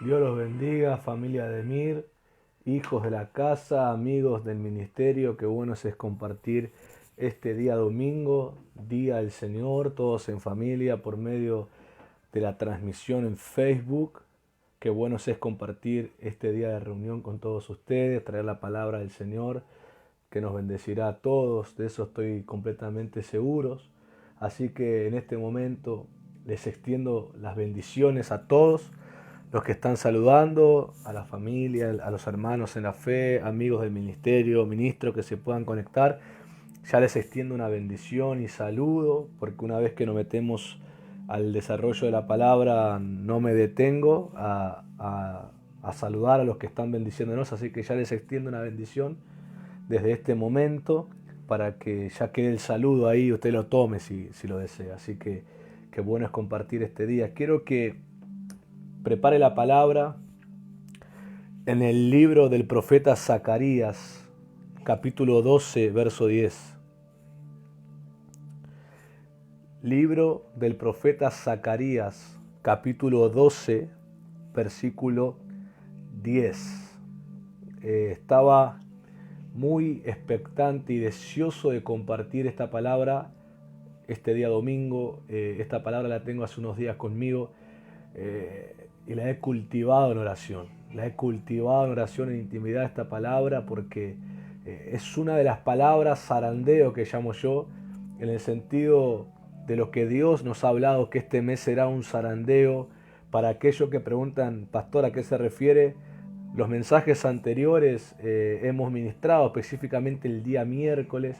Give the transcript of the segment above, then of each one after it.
Dios los bendiga, familia de Mir, hijos de la casa, amigos del ministerio. Qué bueno es compartir este día domingo, día del Señor, todos en familia por medio de la transmisión en Facebook. Qué bueno es compartir este día de reunión con todos ustedes, traer la palabra del Señor que nos bendecirá a todos, de eso estoy completamente seguros. Así que en este momento les extiendo las bendiciones a todos los que están saludando, a la familia, a los hermanos en la fe, amigos del ministerio, ministros que se puedan conectar. Ya les extiendo una bendición y saludo, porque una vez que nos metemos al desarrollo de la palabra, no me detengo a saludar a los que están bendiciéndonos, así que ya les extiendo una bendición desde este momento para que ya quede el saludo ahí, usted lo tome si lo desea. Así que qué bueno es compartir este día. Quiero que prepare la palabra en el libro del profeta Zacarías, capítulo 12, verso 10. Libro del profeta Zacarías, capítulo 12, versículo 10. Estaba muy expectante y deseoso de compartir esta palabra este día domingo. Esta palabra la tengo hace unos días conmigo y la he cultivado en oración. La he cultivado en oración, en intimidad, esta palabra, porque es una de las palabras zarandeo que llamo yo, en el sentido de lo que Dios nos ha hablado, que este mes será un zarandeo. Para aquellos que preguntan, pastor, ¿a qué se refiere? Los mensajes anteriores hemos ministrado, específicamente el día miércoles.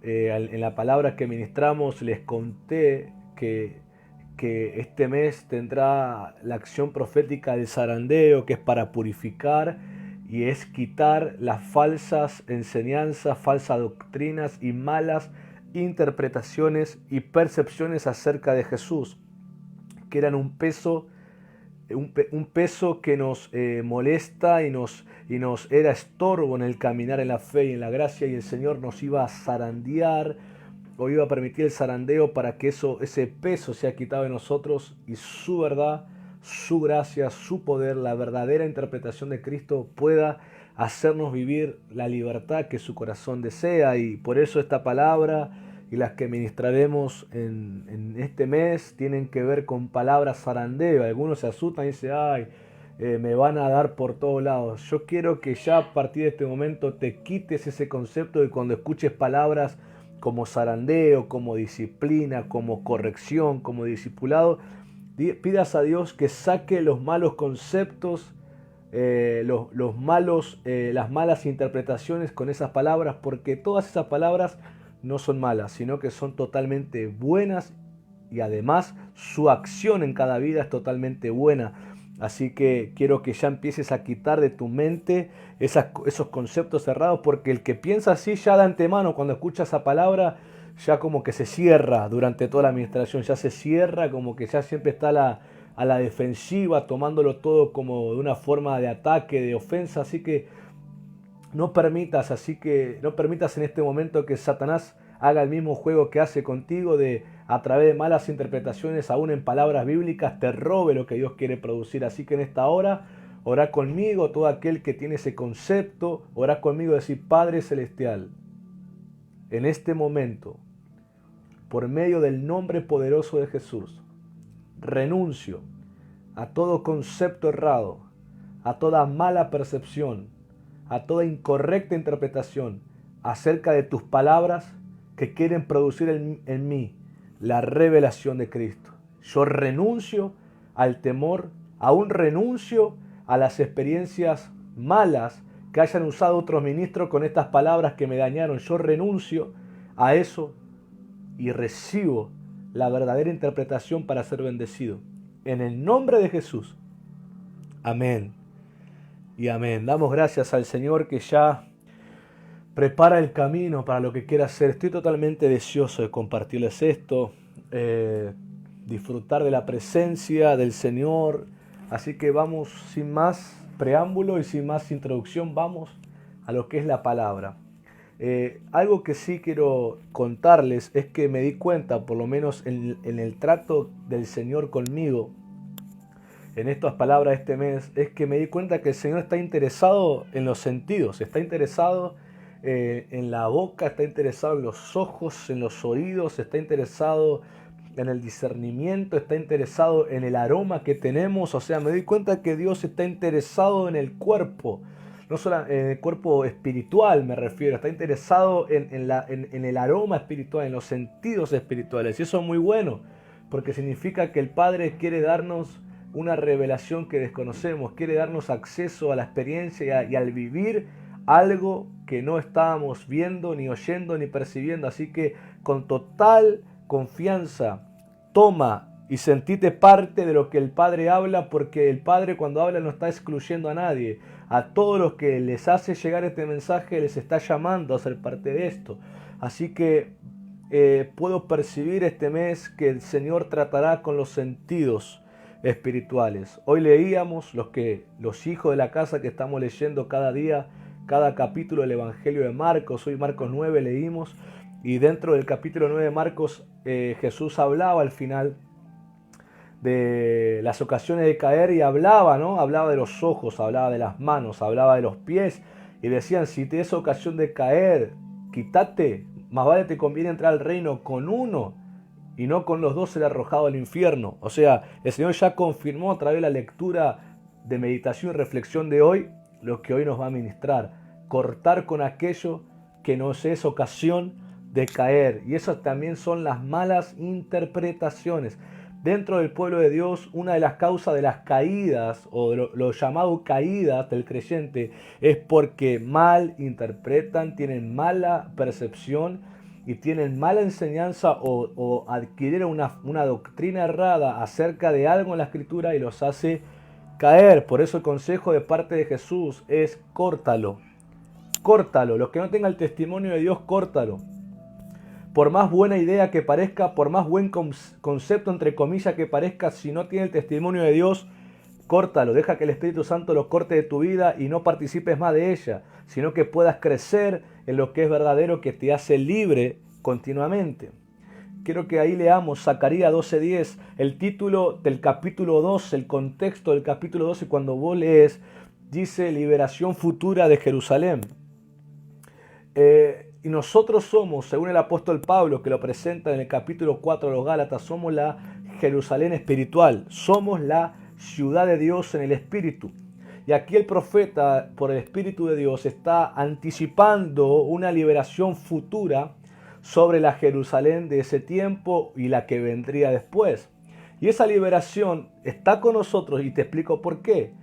En la palabra que ministramos les conté que este mes tendrá la acción profética del zarandeo, que es para purificar y es quitar las falsas enseñanzas, falsas doctrinas y malas interpretaciones y percepciones acerca de Jesús, que eran un peso que nos molesta y nos era estorbo en el caminar en la fe y en la gracia, y el Señor nos iba a zarandear o iba a permitir el zarandeo para que ese peso sea quitado de nosotros y su verdad, su gracia, su poder, la verdadera interpretación de Cristo pueda hacernos vivir la libertad que su corazón desea. Y por eso esta palabra y las que ministraremos en este mes tienen que ver con palabras zarandeo. Algunos se asustan y dicen, ay, me van a dar por todos lados. Yo quiero que ya a partir de este momento te quites ese concepto de cuando escuches palabras como zarandeo, como disciplina, como corrección, como discipulado, pidas a Dios que saque los malos conceptos, las malas interpretaciones con esas palabras, porque todas esas palabras no son malas, sino que son totalmente buenas y además su acción en cada vida es totalmente buena. Así que quiero que ya empieces a quitar de tu mente esos conceptos cerrados, porque el que piensa así ya de antemano, cuando escucha esa palabra, ya como que se cierra durante toda la administración, ya se cierra, como que ya siempre está a la defensiva, tomándolo todo como de una forma de ataque, de ofensa. Así que no permitas en este momento que Satanás haga el mismo juego que hace contigo, de a través de malas interpretaciones, aún en palabras bíblicas, te robe lo que Dios quiere producir. Así que en esta hora, orá conmigo, todo aquel que tiene ese concepto, orá conmigo, decir, Padre Celestial, en este momento, por medio del nombre poderoso de Jesús, renuncio a todo concepto errado, a toda mala percepción, a toda incorrecta interpretación acerca de tus palabras que quieren producir en mí la revelación de Cristo. Yo renuncio al temor, aún renuncio a las experiencias malas que hayan usado otros ministros con estas palabras que me dañaron. Yo renuncio a eso y recibo la verdadera interpretación para ser bendecido. En el nombre de Jesús. Amén. Y amén. Damos gracias al Señor que ya prepara el camino para lo que quiera hacer. Estoy totalmente deseoso de compartirles esto, eh, disfrutar de la presencia del Señor. Así que vamos, sin más preámbulo y sin más introducción, vamos a lo que es la palabra. Algo que sí quiero contarles es que me di cuenta, por lo menos en el trato del Señor conmigo, en estas palabras este mes es que me di cuenta que el Señor está interesado en los sentidos, está interesado en la boca, está interesado en los ojos, en los oídos, está interesado en el discernimiento, está interesado en el aroma que tenemos. O sea, me di cuenta que Dios está interesado en el cuerpo, no solo en el cuerpo espiritual me refiero, está interesado en el aroma espiritual, en los sentidos espirituales. Y eso es muy bueno, porque significa que el Padre quiere darnos una revelación que desconocemos, quiere darnos acceso a la experiencia y al vivir algo que no estábamos viendo, ni oyendo, ni percibiendo. Así que con total confianza, toma y sentite parte de lo que el Padre habla, porque el Padre cuando habla no está excluyendo a nadie. A todos los que les hace llegar este mensaje les está llamando a ser parte de esto. Así que puedo percibir este mes que el Señor tratará con los sentidos espirituales. Hoy leíamos los hijos de la casa que estamos leyendo cada día, cada capítulo del Evangelio de Marcos. Hoy Marcos 9 leímos, y dentro del capítulo 9 de Marcos Jesús hablaba al final de las ocasiones de caer y hablaba, ¿no? Hablaba de los ojos, hablaba de las manos, hablaba de los pies, y decían: si te es ocasión de caer, quítate, más vale te conviene entrar al reino con uno y no con los dos ser arrojado al infierno. O sea, el Señor ya confirmó a través de la lectura de meditación y reflexión de hoy lo que hoy nos va a ministrar: cortar con aquello que nos es ocasión de caer. Y esas también son las malas interpretaciones. Dentro del pueblo de Dios, una de las causas de las caídas, o de lo llamado caídas del creyente, es porque mal interpretan, tienen mala percepción y tienen mala enseñanza, o adquirieron una doctrina errada acerca de algo en la Escritura y los hace caer. Por eso el consejo de parte de Jesús es: córtalo, córtalo. Los que no tengan el testimonio de Dios, córtalo. Por más buena idea que parezca, por más buen concepto entre comillas que parezca, si no tiene el testimonio de Dios, córtalo. Deja que el Espíritu Santo lo corte de tu vida y no participes más de ella, sino que puedas crecer en lo que es verdadero, que te hace libre continuamente. Quiero que ahí leamos Zacarías 12:10, el título del capítulo 12, el contexto del capítulo 12. Cuando vos lees, dice: liberación futura de Jerusalén. Y nosotros somos, según el apóstol Pablo, que lo presenta en el capítulo 4 de los Gálatas, somos la Jerusalén espiritual, somos la ciudad de Dios en el Espíritu. Y aquí el profeta, por el Espíritu de Dios, está anticipando una liberación futura sobre la Jerusalén de ese tiempo y la que vendría después. Y esa liberación está con nosotros, y te explico por qué.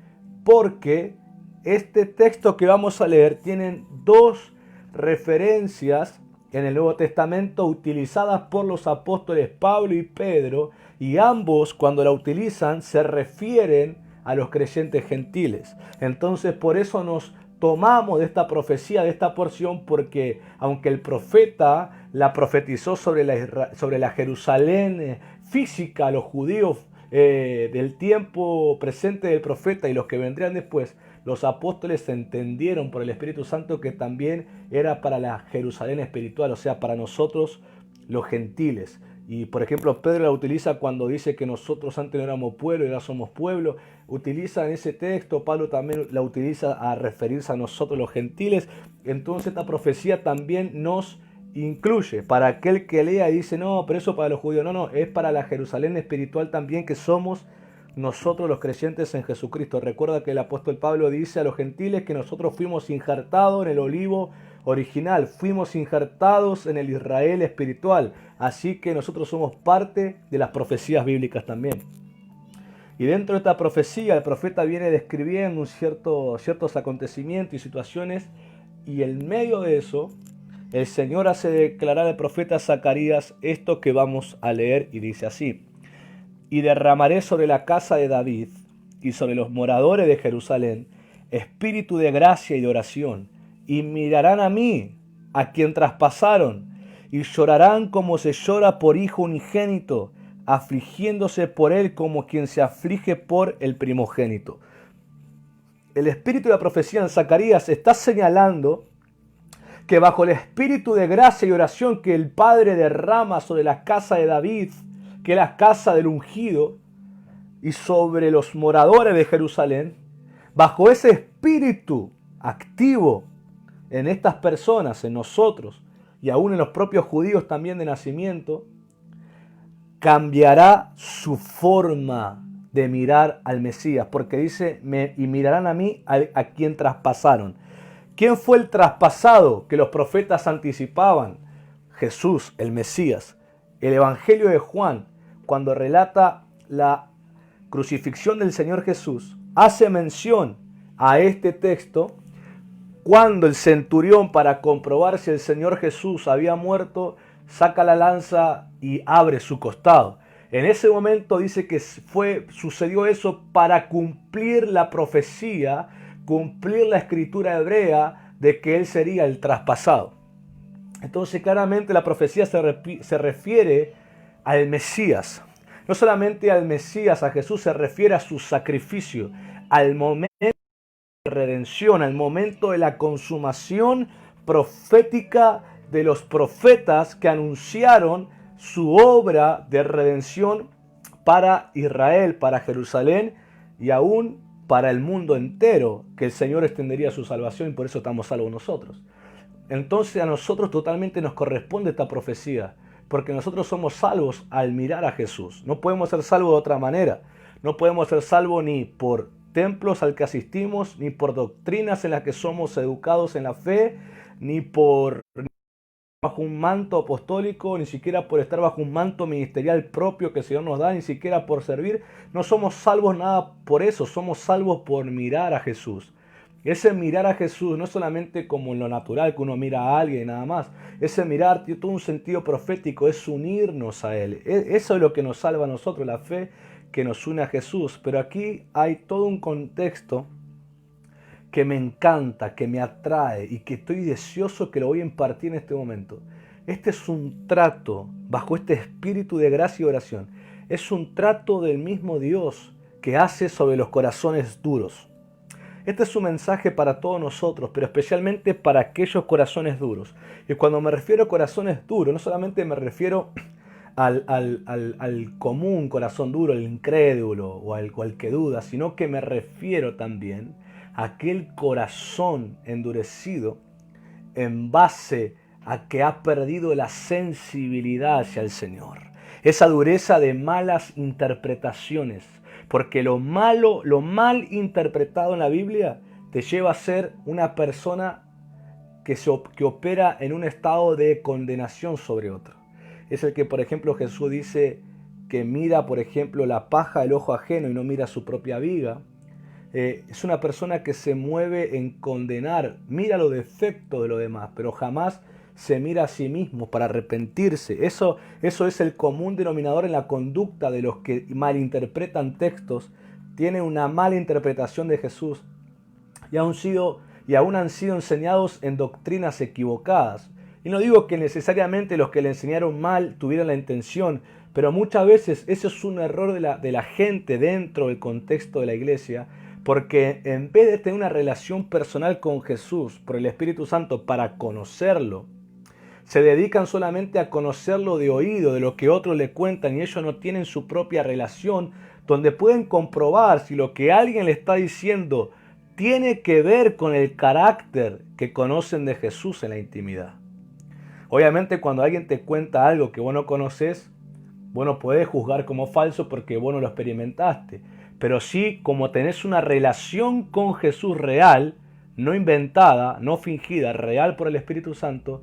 Porque este texto que vamos a leer tienen dos referencias en el Nuevo Testamento utilizadas por los apóstoles Pablo y Pedro, y ambos, cuando la utilizan, se refieren a los creyentes gentiles. Entonces, por eso nos tomamos de esta profecía, de esta porción, porque aunque el profeta la profetizó sobre la Jerusalén física, los judíos del tiempo presente del profeta y los que vendrían después, los apóstoles entendieron por el Espíritu Santo que también era para la Jerusalén espiritual, o sea, para nosotros los gentiles. Y por ejemplo, Pedro la utiliza cuando dice que nosotros antes no éramos pueblo y ahora somos pueblo. Utiliza en ese texto, Pablo también la utiliza a referirse a nosotros los gentiles. Entonces esta profecía también nos incluye. Para aquel que lea y dice: no, pero eso para los judíos. No, es para la Jerusalén espiritual también, que somos nosotros los creyentes en Jesucristo. Recuerda que el apóstol Pablo dice a los gentiles que nosotros fuimos injertados en el olivo original, fuimos injertados en el Israel espiritual. Así que nosotros somos parte de las profecías bíblicas también. Y dentro de esta profecía, el profeta viene describiendo ciertos acontecimientos y situaciones, y en medio de eso, el Señor hace declarar al profeta Zacarías esto que vamos a leer, y dice así: y derramaré sobre la casa de David y sobre los moradores de Jerusalén espíritu de gracia y de oración, y mirarán a mí, a quien traspasaron, y llorarán como se llora por hijo unigénito, afligiéndose por él como quien se aflige por el primogénito. El espíritu de la profecía en Zacarías está señalando que bajo el espíritu de gracia y oración que el Padre derrama sobre la casa de David, que es la casa del ungido, y sobre los moradores de Jerusalén, bajo ese espíritu activo en estas personas, en nosotros, y aún en los propios judíos también de nacimiento, cambiará su forma de mirar al Mesías, porque dice, y mirarán a mí a quien traspasaron. ¿Quién fue el traspasado que los profetas anticipaban? Jesús, el Mesías. El Evangelio de Juan, cuando relata la crucifixión del Señor Jesús, hace mención a este texto cuando el centurión, para comprobar si el Señor Jesús había muerto, saca la lanza y abre su costado. En ese momento dice que sucedió eso para cumplir la profecía, cumplir la escritura hebrea de que él sería el traspasado. Entonces claramente la profecía se refiere al Mesías. No solamente al Mesías, a Jesús, se refiere a su sacrificio, al momento de redención, al momento de la consumación profética de los profetas que anunciaron su obra de redención para Israel, para Jerusalén y aún para el mundo entero, que el Señor extendería su salvación y por eso estamos salvos nosotros. Entonces a nosotros totalmente nos corresponde esta profecía, porque nosotros somos salvos al mirar a Jesús. No podemos ser salvos de otra manera. No podemos ser salvos ni por templos al que asistimos, ni por doctrinas en las que somos educados en la fe, ni por bajo un manto apostólico, ni siquiera por estar bajo un manto ministerial propio que el Señor nos da, ni siquiera por servir. No somos salvos nada por eso, somos salvos por mirar a Jesús. Ese mirar a Jesús no es solamente como en lo natural que uno mira a alguien y nada más. Ese mirar tiene todo un sentido profético, es unirnos a Él. Eso es lo que nos salva a nosotros, la fe que nos une a Jesús. Pero aquí hay todo un contexto que me encanta, que me atrae y que estoy deseoso que lo voy a impartir en este momento. Este es un trato bajo este espíritu de gracia y oración. Es un trato del mismo Dios que hace sobre los corazones duros. Este es un mensaje para todos nosotros, pero especialmente para aquellos corazones duros. Y cuando me refiero a corazones duros, no solamente me refiero al común corazón duro, el incrédulo o al que duda, sino que me refiero también a aquel corazón endurecido en base a que ha perdido la sensibilidad hacia el Señor. Esa dureza de malas interpretaciones. Porque lo mal interpretado en la Biblia te lleva a ser una persona que opera en un estado de condenación sobre otro. Es el que, por ejemplo, Jesús dice que mira, por ejemplo, la paja del ojo ajeno y no mira su propia viga. Es una persona que se mueve en condenar, mira los defectos de los demás, pero jamás se mira a sí mismo para arrepentirse. Eso es el común denominador en la conducta de los que malinterpretan textos, tienen una mala interpretación de Jesús y aún han sido enseñados en doctrinas equivocadas. Y no digo que necesariamente los que le enseñaron mal tuvieran la intención, pero muchas veces eso es un error de la gente dentro del contexto de la iglesia, porque en vez de tener una relación personal con Jesús por el Espíritu Santo para conocerlo, se dedican solamente a conocerlo de oído, de lo que otros le cuentan, y ellos no tienen su propia relación donde pueden comprobar si lo que alguien le está diciendo tiene que ver con el carácter que conocen de Jesús en la intimidad. Obviamente cuando alguien te cuenta algo que vos no conoces, vos no podés juzgar como falso porque vos no lo experimentaste. Pero sí, como tenés una relación con Jesús real, no inventada, no fingida, real por el Espíritu Santo,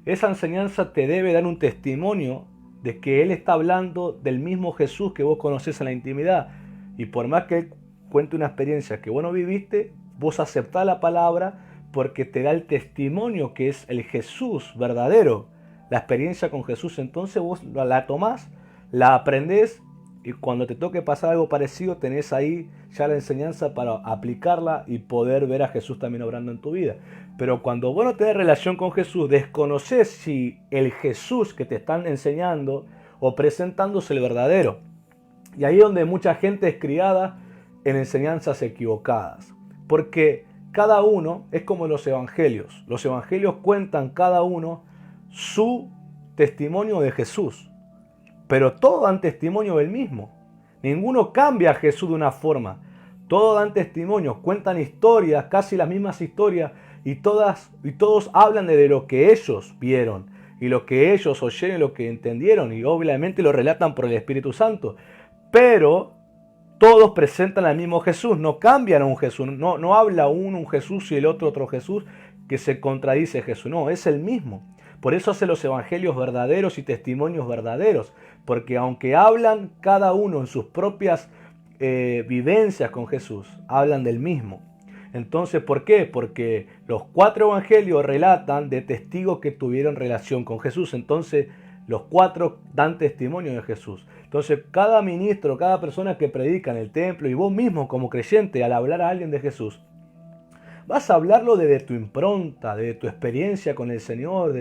esa enseñanza te debe dar un testimonio de que Él está hablando del mismo Jesús que vos conocés en la intimidad. Y por más que Él cuente una experiencia que vos no viviste, vos aceptás la palabra porque te da el testimonio que es el Jesús verdadero, la experiencia con Jesús. Entonces vos la tomás, la aprendés y cuando te toque pasar algo parecido tenés ahí ya la enseñanza para aplicarla y poder ver a Jesús también obrando en tu vida. Pero cuando vos no tenés relación con Jesús, desconoces si el Jesús que te están enseñando o presentando es el verdadero. Y ahí es donde mucha gente es criada en enseñanzas equivocadas. Porque cada uno es como los evangelios. Los evangelios cuentan cada uno su testimonio de Jesús. Pero todos dan testimonio del mismo. Ninguno cambia a Jesús de una forma. Todos dan testimonios, cuentan historias, casi las mismas historias, y todos hablan de lo que ellos vieron, y lo que ellos oyeron, y lo que entendieron, y obviamente lo relatan por el Espíritu Santo. Pero todos presentan al mismo Jesús, no cambian a un Jesús, no habla uno un Jesús y el otro Jesús que se contradice Jesús, no, es el mismo. Por eso hace los evangelios verdaderos y testimonios verdaderos, porque aunque hablan cada uno en sus propias vivencias con Jesús, hablan del mismo. Entonces, ¿por qué? Porque los 4 evangelios relatan de testigos que tuvieron relación con Jesús. Entonces, los 4 dan testimonio de Jesús. Entonces, cada ministro, cada persona que predica en el templo y vos mismo como creyente al hablar a alguien de Jesús, vas a hablarlo desde tu impronta, de tu experiencia con el Señor,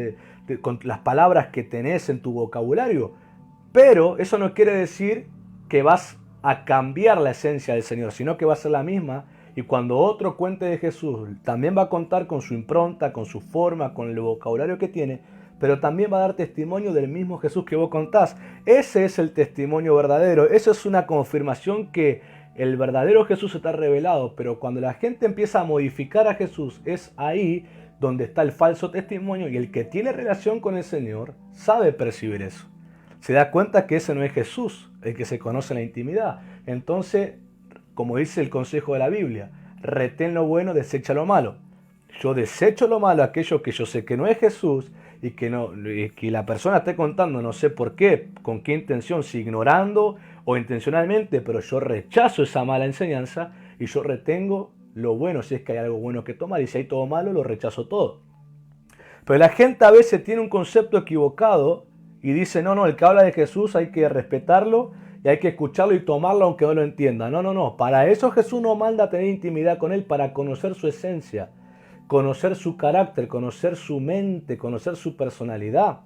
con las palabras que tenés en tu vocabulario. Pero eso no quiere decir que vas a cambiar la esencia del Señor, sino que va a ser la misma. Y cuando otro cuente de Jesús, también va a contar con su impronta, con su forma, con el vocabulario que tiene, pero también va a dar testimonio del mismo Jesús que vos contás. Ese es el testimonio verdadero. Eso es una confirmación que el verdadero Jesús está revelado. Pero cuando la gente empieza a modificar a Jesús, es ahí donde está el falso testimonio. Y el que tiene relación con el Señor sabe percibir eso. Se da cuenta que ese no es Jesús, el que se conoce en la intimidad. Entonces, como dice el consejo de la Biblia, retén lo bueno, desecha lo malo. Yo desecho lo malo, aquello que yo sé que no es Jesús y que la persona esté contando, no sé por qué, con qué intención, si ignorando o intencionalmente, pero yo rechazo esa mala enseñanza y yo retengo lo bueno, si es que hay algo bueno que tomar, y si hay todo malo, lo rechazo todo. Pero la gente a veces tiene un concepto equivocado y dice, no, el que habla de Jesús hay que respetarlo y hay que escucharlo y tomarlo aunque no lo entienda. No. Para eso Jesús nos manda a tener intimidad con Él, para conocer su esencia, conocer su carácter, conocer su mente, conocer su personalidad.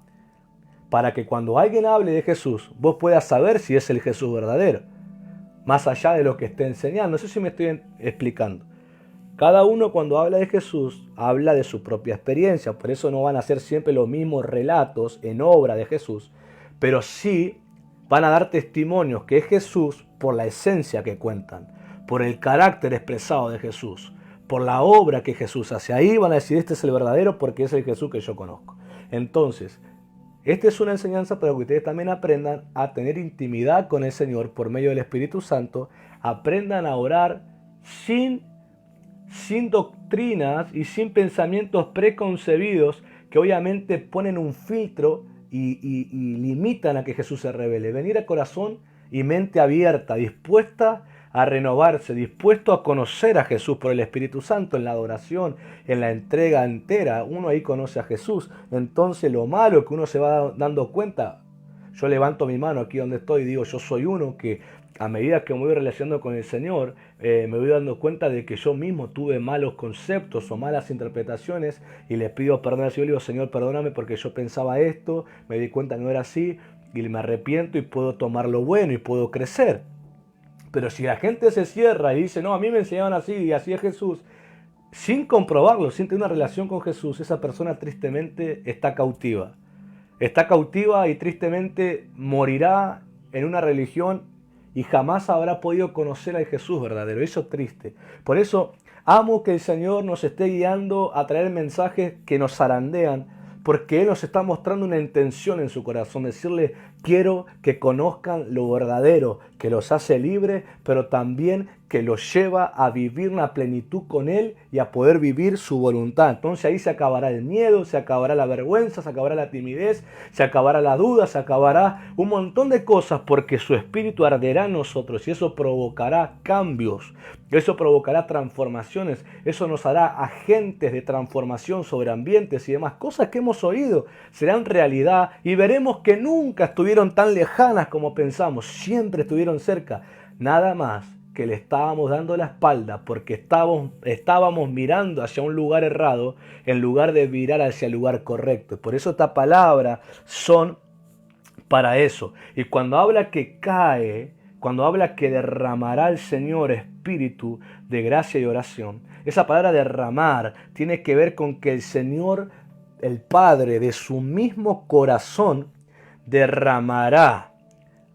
Para que cuando alguien hable de Jesús, vos puedas saber si es el Jesús verdadero. Más allá de lo que esté enseñando. No sé si me estoy explicando. Cada uno cuando habla de Jesús, habla de su propia experiencia. Por eso no van a ser siempre los mismos relatos en obra de Jesús. Pero sí van a dar testimonios que es Jesús por la esencia que cuentan, por el carácter expresado de Jesús, por la obra que Jesús hace. Ahí van a decir, este es el verdadero porque es el Jesús que yo conozco. Entonces, esta es una enseñanza para que ustedes también aprendan a tener intimidad con el Señor por medio del Espíritu Santo. Aprendan a orar sin doctrinas y sin pensamientos preconcebidos que obviamente ponen un filtro y limitan a que Jesús se revele. Venir a corazón y mente abierta, dispuesta a renovarse, dispuesto a conocer a Jesús por el Espíritu Santo, en la adoración, en la entrega entera. Uno ahí conoce a Jesús. Entonces lo malo que uno se va dando cuenta, yo levanto mi mano aquí donde estoy y digo, yo soy uno que a medida que me voy relacionando con el Señor, me voy dando cuenta de que yo mismo tuve malos conceptos o malas interpretaciones y le pido perdón al Señor. Le digo, Señor, perdóname porque yo pensaba esto, me di cuenta que no era así y me arrepiento y puedo tomar lo bueno y puedo crecer. Pero si la gente se cierra y dice, no, a mí me enseñaban así y así es Jesús, sin comprobarlo, sin tener una relación con Jesús, esa persona tristemente está cautiva. Está cautiva y tristemente morirá en una religión y jamás habrá podido conocer al Jesús verdadero. Eso es triste. Por eso amo que el Señor nos esté guiando a traer mensajes que nos zarandean, porque Él nos está mostrando una intención en su corazón, decirle, quiero que conozcan lo verdadero, que los hace libres, pero también que los lleva a vivir una plenitud con Él y a poder vivir su voluntad. Entonces ahí se acabará el miedo, se acabará la vergüenza, se acabará la timidez, se acabará la duda, se acabará un montón de cosas, porque su espíritu arderá en nosotros y eso provocará cambios, eso provocará transformaciones, eso nos hará agentes de transformación sobre ambientes y demás. Cosas que hemos oído serán realidad y veremos que nunca estuvieron tan lejanas como pensamos, siempre estuvieron cerca, nada más que le estábamos dando la espalda porque estábamos mirando hacia un lugar errado en lugar de mirar hacia el lugar correcto. Por eso esta palabra son para eso. Y cuando habla que cae, cuando habla que derramará el Señor espíritu de gracia y oración, esa palabra derramar tiene que ver con que el Señor, el Padre, de su mismo corazón, derramará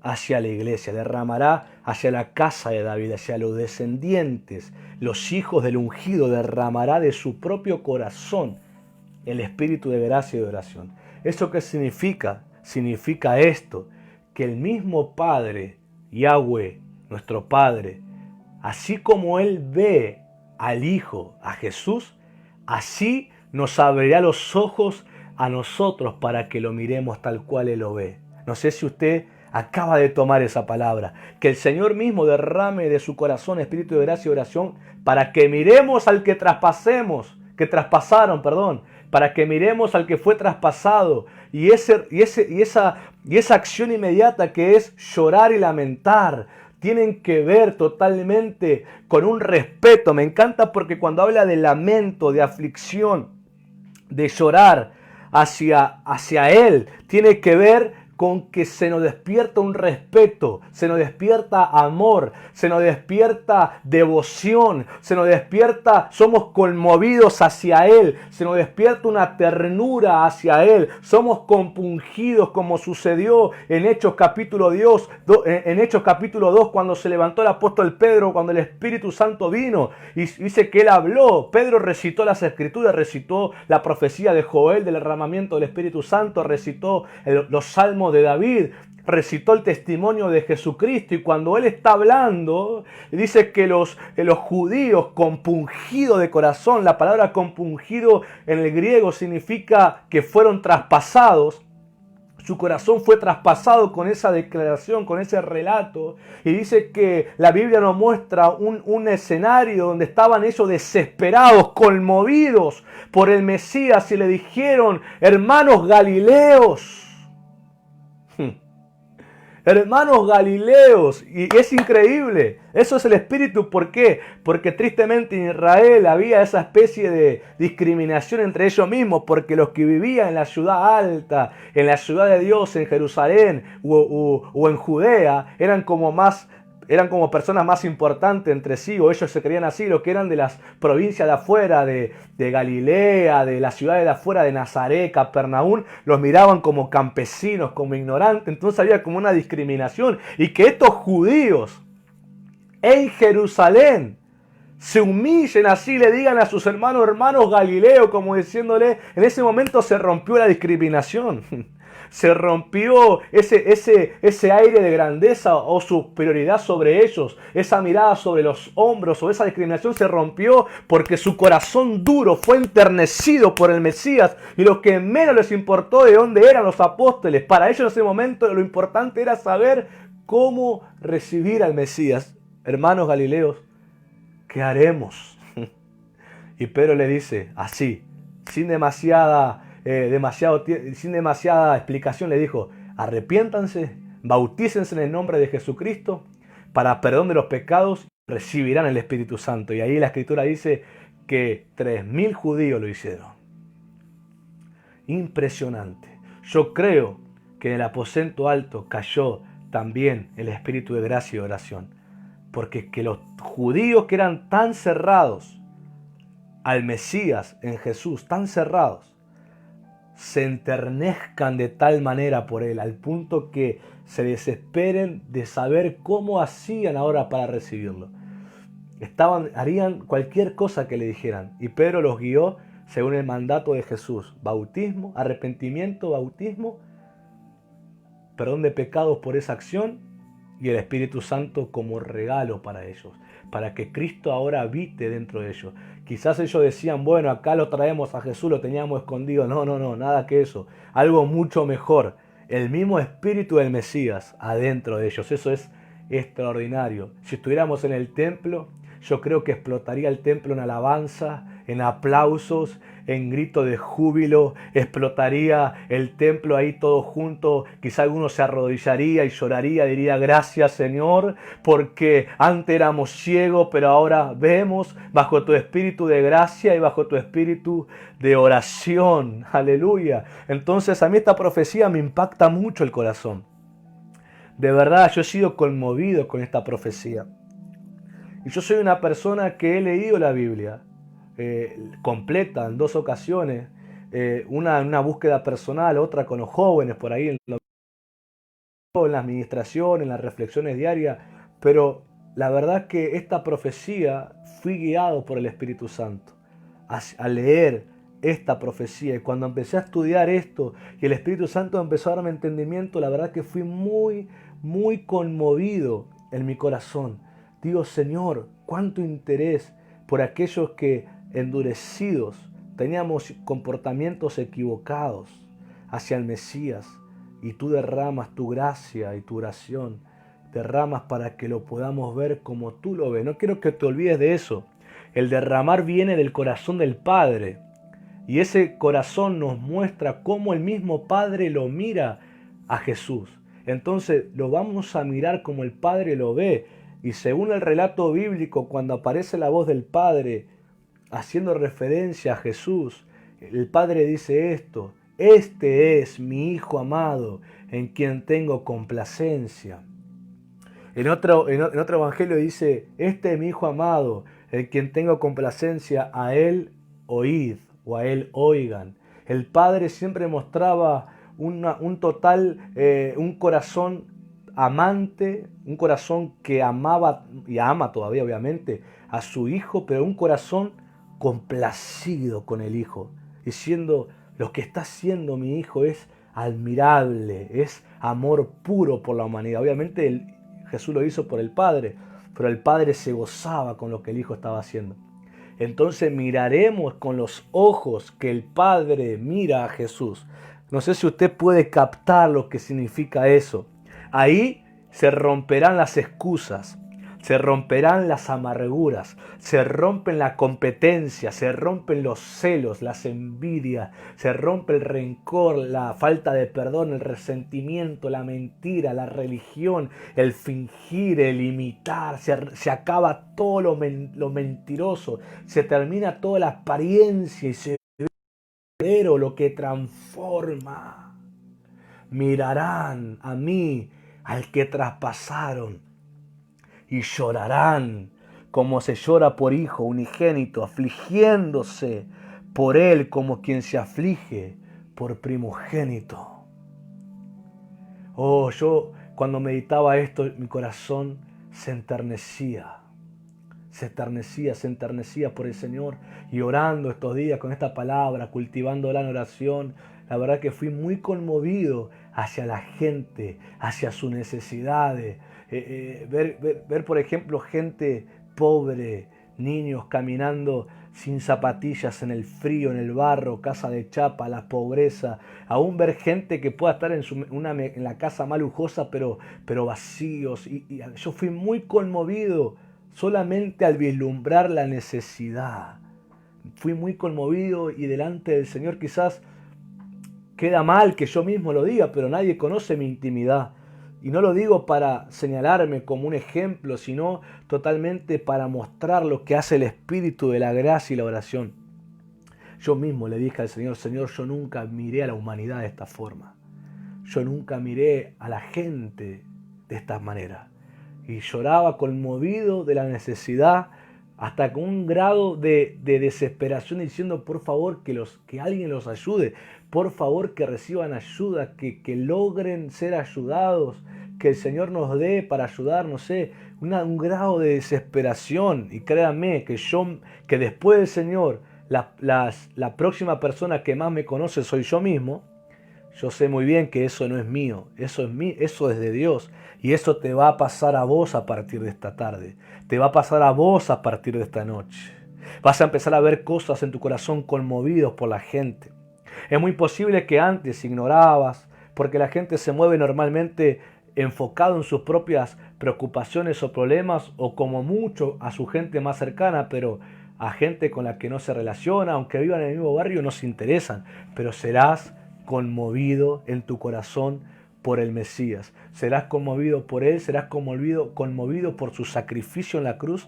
hacia la iglesia, derramará hacia la casa de David, hacia los descendientes, los hijos del ungido, derramará de su propio corazón el espíritu de gracia y de oración. ¿Eso qué significa? Significa esto, que el mismo Padre, Yahweh, nuestro Padre, así como Él ve al Hijo, a Jesús, así nos abrirá los ojos a nosotros para que lo miremos tal cual Él lo ve. No sé si usted acaba de tomar esa palabra. Que el Señor mismo derrame de su corazón espíritu de gracia y oración para que miremos al que traspasaron, para que miremos al que fue traspasado. Y esa acción inmediata que es llorar y lamentar, tienen que ver totalmente con un respeto. Me encanta porque cuando habla de lamento, de aflicción, de llorar hacia Él, tiene que ver con que se nos despierta un respeto, se nos despierta amor, se nos despierta devoción, se nos despierta, somos conmovidos hacia Él, se nos despierta una ternura hacia Él, somos compungidos como sucedió en Hechos capítulo 2, cuando se levantó el apóstol Pedro, cuando el Espíritu Santo vino y dice que Él habló. Pedro recitó las Escrituras, recitó la profecía de Joel del derramamiento del Espíritu Santo, recitó los salmos de David, recitó el testimonio de Jesucristo, y cuando él está hablando, dice que los judíos compungidos de corazón, la palabra compungido en el griego significa que fueron traspasados. Su corazón fue traspasado con esa declaración, con ese relato. Y dice que la Biblia nos muestra un escenario donde estaban ellos desesperados, conmovidos por el Mesías, y le dijeron: hermanos Galileos, hermanos Galileos. Y es increíble. Eso es el espíritu. ¿Por qué? Porque tristemente en Israel había esa especie de discriminación entre ellos mismos, porque los que vivían en la ciudad alta, en la ciudad de Dios, en Jerusalén o en Judea, eran como personas más importantes entre sí, o ellos se creían así. Los que eran de las provincias de afuera, de Galilea, de las ciudades de afuera, de Nazaret, Capernaum, los miraban como campesinos, como ignorantes. Entonces había como una discriminación. Y que estos judíos en Jerusalén se humillen así, le digan a sus hermanos Galileo, como diciéndole, en ese momento se rompió la discriminación. Se rompió ese aire de grandeza o superioridad sobre ellos, esa mirada sobre los hombros o esa discriminación se rompió porque su corazón duro fue enternecido por el Mesías, y lo que menos les importó de dónde eran los apóstoles. Para ellos en ese momento lo importante era saber cómo recibir al Mesías. Hermanos Galileos, ¿qué haremos? Y Pedro le dice así, sin demasiada explicación, le dijo: arrepiéntanse, bautícense en el nombre de Jesucristo para perdón de los pecados, recibirán el Espíritu Santo. Y ahí la Escritura dice que 3.000 judíos lo hicieron. Impresionante. Yo creo que en el aposento alto cayó también el Espíritu de gracia y oración, porque que los judíos que eran tan cerrados al Mesías en Jesús, tan cerrados, se enternezcan de tal manera por Él, al punto que se desesperen de saber cómo hacían ahora para recibirlo. Harían cualquier cosa que le dijeran. Y Pedro los guió según el mandato de Jesús: bautismo, arrepentimiento, bautismo, perdón de pecados por esa acción, y el Espíritu Santo como regalo para ellos, para que Cristo ahora habite dentro de ellos. Quizás ellos decían: bueno, acá lo traemos a Jesús, lo teníamos escondido. No, nada que eso. Algo mucho mejor. El mismo Espíritu del Mesías adentro de ellos. Eso es extraordinario. Si estuviéramos en el templo, yo creo que explotaría el templo en alabanza, en aplausos, en grito de júbilo. Explotaría el templo ahí todo junto. Quizá alguno se arrodillaría y lloraría, diría: gracias, Señor, porque antes éramos ciegos, pero ahora vemos, bajo tu espíritu de gracia y bajo tu espíritu de oración. Aleluya. Entonces a mí esta profecía me impacta mucho el corazón. De verdad, yo he sido conmovido con esta profecía. Y yo soy una persona que he leído la Biblia completa en 2 ocasiones, una en una búsqueda personal, otra con los jóvenes por ahí en la administración, en las reflexiones diarias, Pero la verdad que esta profecía fui guiado por el Espíritu Santo a leer esta profecía. Y cuando empecé a estudiar esto y el Espíritu Santo empezó a darme entendimiento, la verdad que fui muy conmovido en mi corazón. Digo, Señor, cuánto interés por aquellos que endurecidos teníamos comportamientos equivocados hacia el Mesías, y tú derramas tu gracia y tu oración, derramas para que lo podamos ver como tú lo ves. No quiero que te olvides de eso. El derramar viene del corazón del Padre, y ese corazón nos muestra cómo el mismo Padre lo mira a Jesús. Entonces lo vamos a mirar como el Padre lo ve. Y según el relato bíblico, cuando aparece la voz del Padre haciendo referencia a Jesús, el Padre dice esto: este es mi Hijo amado, en quien tengo complacencia. En otro evangelio dice: este es mi Hijo amado, en quien tengo complacencia, a él oíd, o a él oigan. El Padre siempre mostraba un corazón amante, un corazón que amaba y ama todavía obviamente a su Hijo, pero un corazón complacido con el Hijo, diciendo: lo que está haciendo mi Hijo es admirable, es amor puro por la humanidad. Obviamente Jesús lo hizo por el Padre, pero el Padre se gozaba con lo que el Hijo estaba haciendo. Entonces miraremos con los ojos que el Padre mira a Jesús. No sé si usted puede captar lo que significa eso. Ahí se romperán las excusas, se romperán las amarguras, se rompen la competencia, se rompen los celos, las envidias, se rompe el rencor, la falta de perdón, el resentimiento, la mentira, la religión, el fingir, el imitar. Se acaba todo lo mentiroso, se termina toda la apariencia y se ve lo que transforma. Mirarán a mí, al que traspasaron, y llorarán como se llora por hijo unigénito, afligiéndose por él como quien se aflige por primogénito. Oh, yo cuando meditaba esto, mi corazón se enternecía por el Señor, y orando estos días con esta palabra, cultivándola en oración. La verdad que fui muy conmovido hacia la gente, hacia sus necesidades. Ver, por ejemplo, gente pobre, niños caminando sin zapatillas en el frío, en el barro, casa de chapa, la pobreza. Aún ver gente que pueda estar en la casa más lujosa, pero vacíos. Y yo fui muy conmovido solamente al vislumbrar la necesidad. Fui muy conmovido, y delante del Señor quizás queda mal que yo mismo lo diga, pero nadie conoce mi intimidad. Y no lo digo para señalarme como un ejemplo, sino totalmente para mostrar lo que hace el Espíritu de la gracia y la oración. Yo mismo le dije al Señor: Señor, yo nunca miré a la humanidad de esta forma. Yo nunca miré a la gente de esta manera. Y lloraba conmovido de la necesidad, hasta con un grado de desesperación, diciendo: por favor que alguien los ayude, por favor que reciban ayuda, que logren ser ayudados, que el Señor nos dé para ayudar, no sé, un grado de desesperación. Y créanme que después del Señor, la próxima persona que más me conoce soy yo mismo. Yo sé muy bien que eso no es mío, eso es de Dios. Y eso te va a pasar a vos a partir de esta tarde. Te va a pasar a vos a partir de esta noche. Vas a empezar a ver cosas en tu corazón conmovidos por la gente. Es muy posible que antes ignorabas, porque la gente se mueve normalmente enfocado en sus propias preocupaciones o problemas, o como mucho a su gente más cercana, pero a gente con la que no se relaciona, aunque vivan en el mismo barrio, no se interesan. Pero serás conmovido en tu corazón por el Mesías. Serás conmovido por Él, serás conmovido por su sacrificio en la cruz.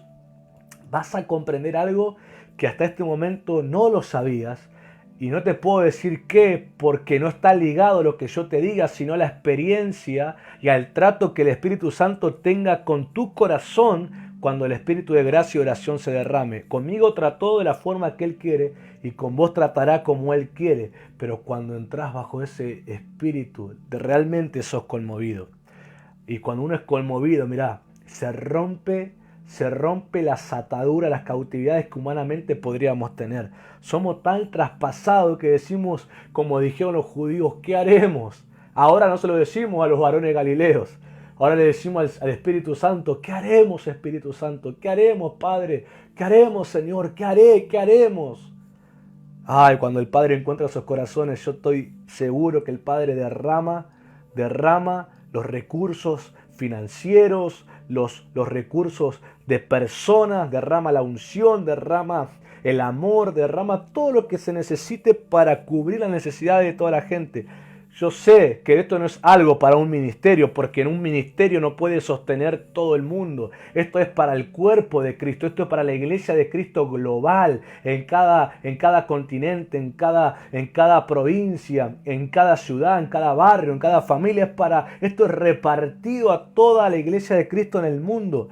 Vas a comprender algo que hasta este momento no lo sabías, y no te puedo decir qué, porque no está ligado a lo que yo te diga, sino a la experiencia y al trato que el Espíritu Santo tenga con tu corazón cuando el Espíritu de gracia y oración se derrame. Conmigo trató de la forma que Él quiere, y con vos tratará como Él quiere, pero cuando entras bajo ese Espíritu, realmente sos conmovido. Y cuando uno es conmovido, mirá, se rompe las ataduras, las cautividades que humanamente podríamos tener. Somos tan traspasados que decimos, como dijeron los judíos, ¿qué haremos? Ahora no se lo decimos a los varones galileos. Ahora le decimos al Espíritu Santo, ¿qué haremos, Espíritu Santo? ¿Qué haremos, Padre? ¿Qué haremos, Señor? ¿Qué haré? ¿Qué haremos? Ay, cuando el Padre encuentra esos corazones, yo estoy seguro que el Padre derrama los recursos financieros, los recursos de personas, derrama la unción, derrama el amor, derrama todo lo que se necesite para cubrir las necesidades de toda la gente. Yo sé que esto no es algo para un ministerio, porque en un ministerio no puede sostener todo el mundo. Esto es para el cuerpo de Cristo, esto es para la iglesia de Cristo global, en cada continente, en cada provincia, en cada ciudad, en cada barrio, en cada familia. Esto es repartido a toda la iglesia de Cristo en el mundo.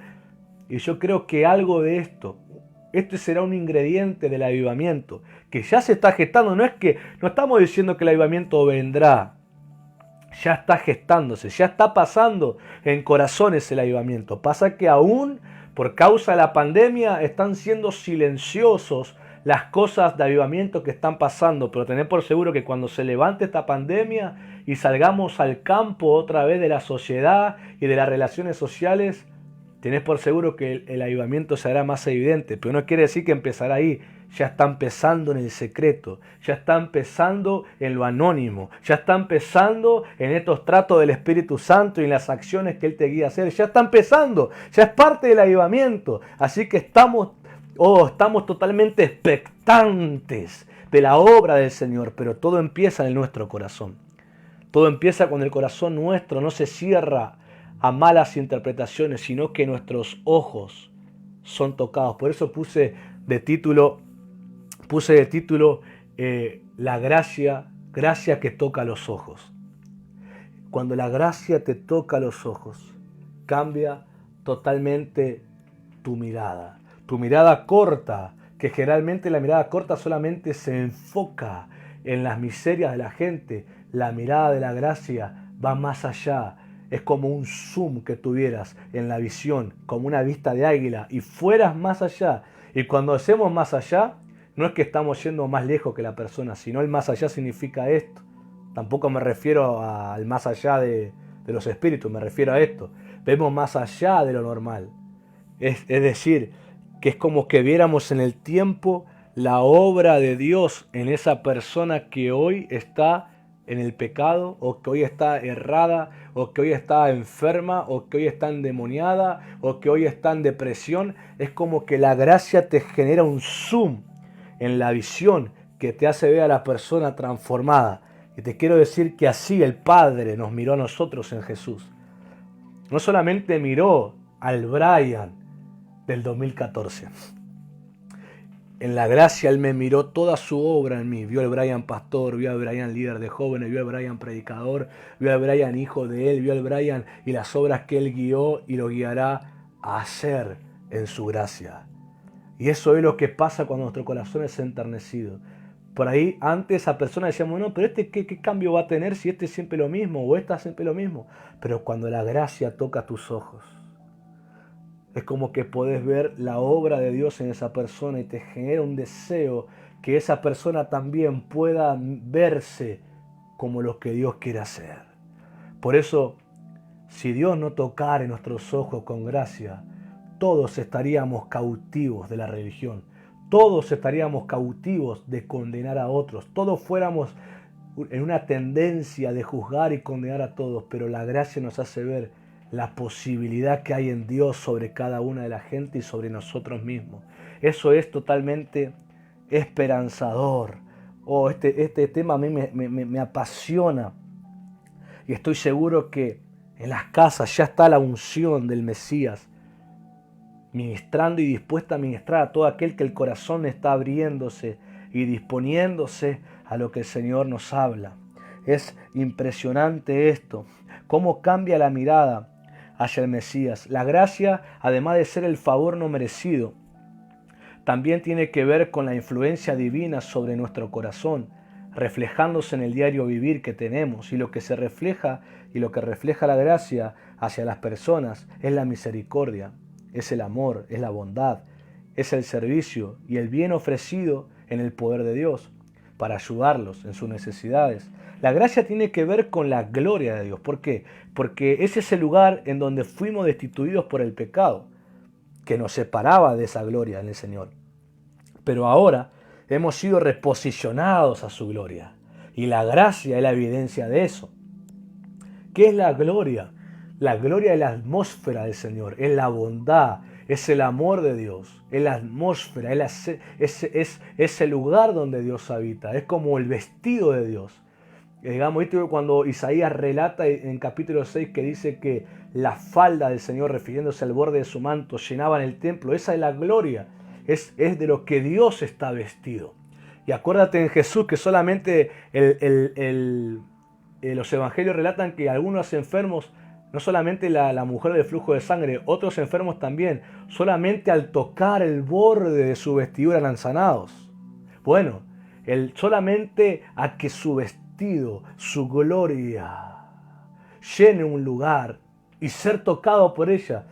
Y yo creo que algo de esto, este será un ingrediente del avivamiento, que ya se está gestando. No estamos diciendo que el avivamiento vendrá. Ya está gestándose, ya está pasando en corazones el avivamiento. Pasa que aún por causa de la pandemia están siendo silenciosos las cosas de avivamiento que están pasando. Pero tened por seguro que cuando se levante esta pandemia y salgamos al campo otra vez de la sociedad y de las relaciones sociales, tenés por seguro que el avivamiento se hará más evidente, pero no quiere decir que empezará ahí. Ya está empezando en el secreto, ya está empezando en lo anónimo, ya está empezando en estos tratos del Espíritu Santo y en las acciones que Él te guía a hacer. Ya está empezando, ya es parte del avivamiento. Así que estamos totalmente expectantes de la obra del Señor, pero todo empieza en nuestro corazón. Todo empieza cuando el corazón nuestro no se cierra a malas interpretaciones, sino que nuestros ojos son tocados. Por eso puse de título la gracia que toca los ojos. Cuando la gracia te toca los ojos, cambia totalmente tu mirada. Tu mirada corta, que generalmente la mirada corta solamente se enfoca en las miserias de la gente. La mirada de la gracia va más allá. Es como un zoom que tuvieras en la visión, como una vista de águila, y fueras más allá. Y cuando hacemos más allá, no es que estamos yendo más lejos que la persona, sino el más allá significa esto. Tampoco me refiero al más allá de los espíritus, me refiero a esto. Vemos más allá de lo normal. Es decir, que es como que viéramos en el tiempo la obra de Dios en esa persona que hoy está en el pecado, o que hoy está errada, o que hoy está enferma, o que hoy está endemoniada, o que hoy está en depresión. Es como que la gracia te genera un zoom en la visión que te hace ver a la persona transformada. Y te quiero decir que así el Padre nos miró a nosotros en Jesús. No solamente miró al Brian del 2014. En la gracia Él me miró toda su obra en mí. Vio al Brian pastor, vio al Brian líder de jóvenes, vio al Brian predicador, vio al Brian hijo de Él, vio al Brian y las obras que Él guió y lo guiará a hacer en su gracia. Y eso es lo que pasa cuando nuestro corazón es enternecido. Por ahí antes esa persona decíamos, no, pero ¿qué cambio va a tener si este es siempre lo mismo o esta es siempre lo mismo? Pero cuando la gracia toca tus ojos, es como que podés ver la obra de Dios en esa persona y te genera un deseo que esa persona también pueda verse como lo que Dios quiere hacer. Por eso, si Dios no tocara en nuestros ojos con gracia, todos estaríamos cautivos de la religión. Todos estaríamos cautivos de condenar a otros. Todos fuéramos en una tendencia de juzgar y condenar a todos. Pero la gracia nos hace ver la posibilidad que hay en Dios sobre cada una de la gente y sobre nosotros mismos. Eso es totalmente esperanzador. Este tema a mí me apasiona. Y estoy seguro que en las casas ya está la unción del Mesías, ministrando y dispuesta a ministrar a todo aquel que el corazón está abriéndose y disponiéndose a lo que el Señor nos habla. Es impresionante esto, cómo cambia la mirada hacia el Mesías. La gracia, además de ser el favor no merecido, también tiene que ver con la influencia divina sobre nuestro corazón. reflejándose en el diario vivir que tenemos. Y lo que se refleja y lo que refleja la gracia hacia las personas es la misericordia, es el amor, es la bondad, es el servicio y el bien ofrecido en el poder de Dios para ayudarlos en sus necesidades. La gracia tiene que ver con la gloria de Dios. ¿Por qué? Porque ese es el lugar en donde fuimos destituidos por el pecado, que nos separaba de esa gloria en el Señor. Pero ahora hemos sido reposicionados a su gloria. Y la gracia es la evidencia de eso. ¿Qué es la gloria? La gloria es la atmósfera del Señor, es la bondad, es el amor de Dios, es la atmósfera, es el lugar donde Dios habita, es como el vestido de Dios. Digamos, ¿viste? Cuando Isaías relata en capítulo 6 que dice que la falda del Señor, refiriéndose al borde de su manto, llenaban el templo, esa es la gloria, es de lo que Dios está vestido. Y acuérdate en Jesús que solamente los evangelios relatan que algunos enfermos, no solamente la mujer del flujo de sangre, otros enfermos también, solamente al tocar el borde de su vestidura eran sanados. Bueno, solamente a que su vestido, su gloria, llene un lugar y ser tocado por ella,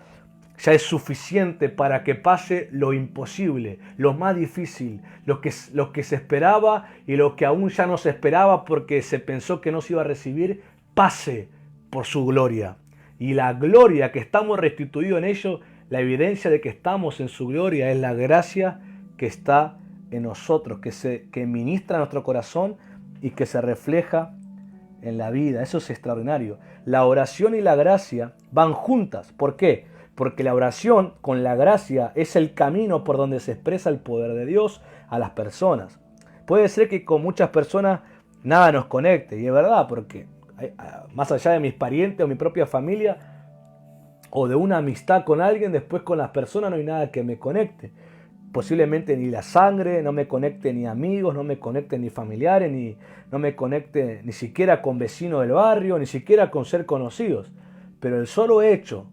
ya es suficiente para que pase lo imposible, lo más difícil, lo que se esperaba y lo que aún ya no se esperaba porque se pensó que no se iba a recibir, pase por su gloria. Y la gloria que estamos restituidos en ello, la evidencia de que estamos en su gloria es la gracia que está en nosotros, que ministra nuestro corazón y que se refleja en la vida. Eso es extraordinario. La oración y la gracia van juntas. ¿Por qué? Porque la oración con la gracia es el camino por donde se expresa el poder de Dios a las personas. Puede ser que con muchas personas nada nos conecte, y es verdad, porque más allá de mis parientes o mi propia familia, o de una amistad con alguien, después con las personas no hay nada que me conecte. Posiblemente ni la sangre, no me conecte ni amigos, no me conecte ni familiares, ni no me conecte ni siquiera con vecinos del barrio, ni siquiera con ser conocidos. Pero el solo hecho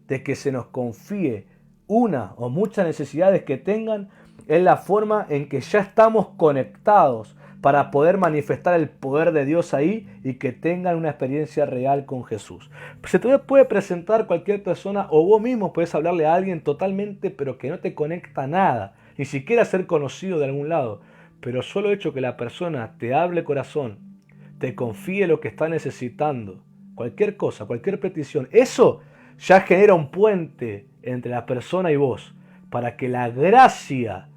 de que se nos confíe una o muchas necesidades que tengan es la forma en que ya estamos conectados para poder manifestar el poder de Dios ahí y que tengan una experiencia real con Jesús. Se te puede presentar cualquier persona o vos mismo puedes hablarle a alguien totalmente pero que no te conecta a nada, ni siquiera ser conocido de algún lado, pero solo hecho que la persona te hable corazón, te confíe lo que está necesitando, cualquier cosa, cualquier petición, eso ya genera un puente entre la persona y vos para que la gracia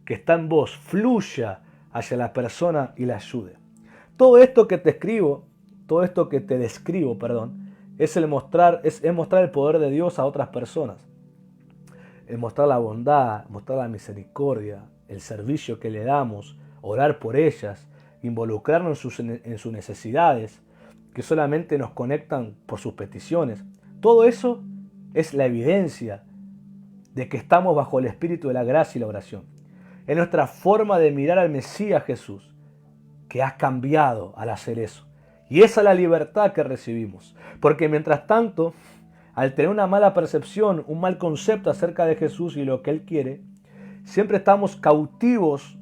que está en vos fluya hacia la persona y la ayude. Todo esto que te escribo, todo esto que te describo, es mostrar el poder de Dios a otras personas. Es mostrar la bondad, mostrar la misericordia, el servicio que le damos, orar por ellas, involucrarnos en sus necesidades, que solamente nos conectan por sus peticiones. Todo eso es la evidencia de que estamos bajo el espíritu de la gracia y la oración. Es nuestra forma de mirar al Mesías Jesús que ha cambiado al hacer eso. Y esa es la libertad que recibimos. Porque mientras tanto, al tener una mala percepción, un mal concepto acerca de Jesús y lo que Él quiere, siempre estamos cautivos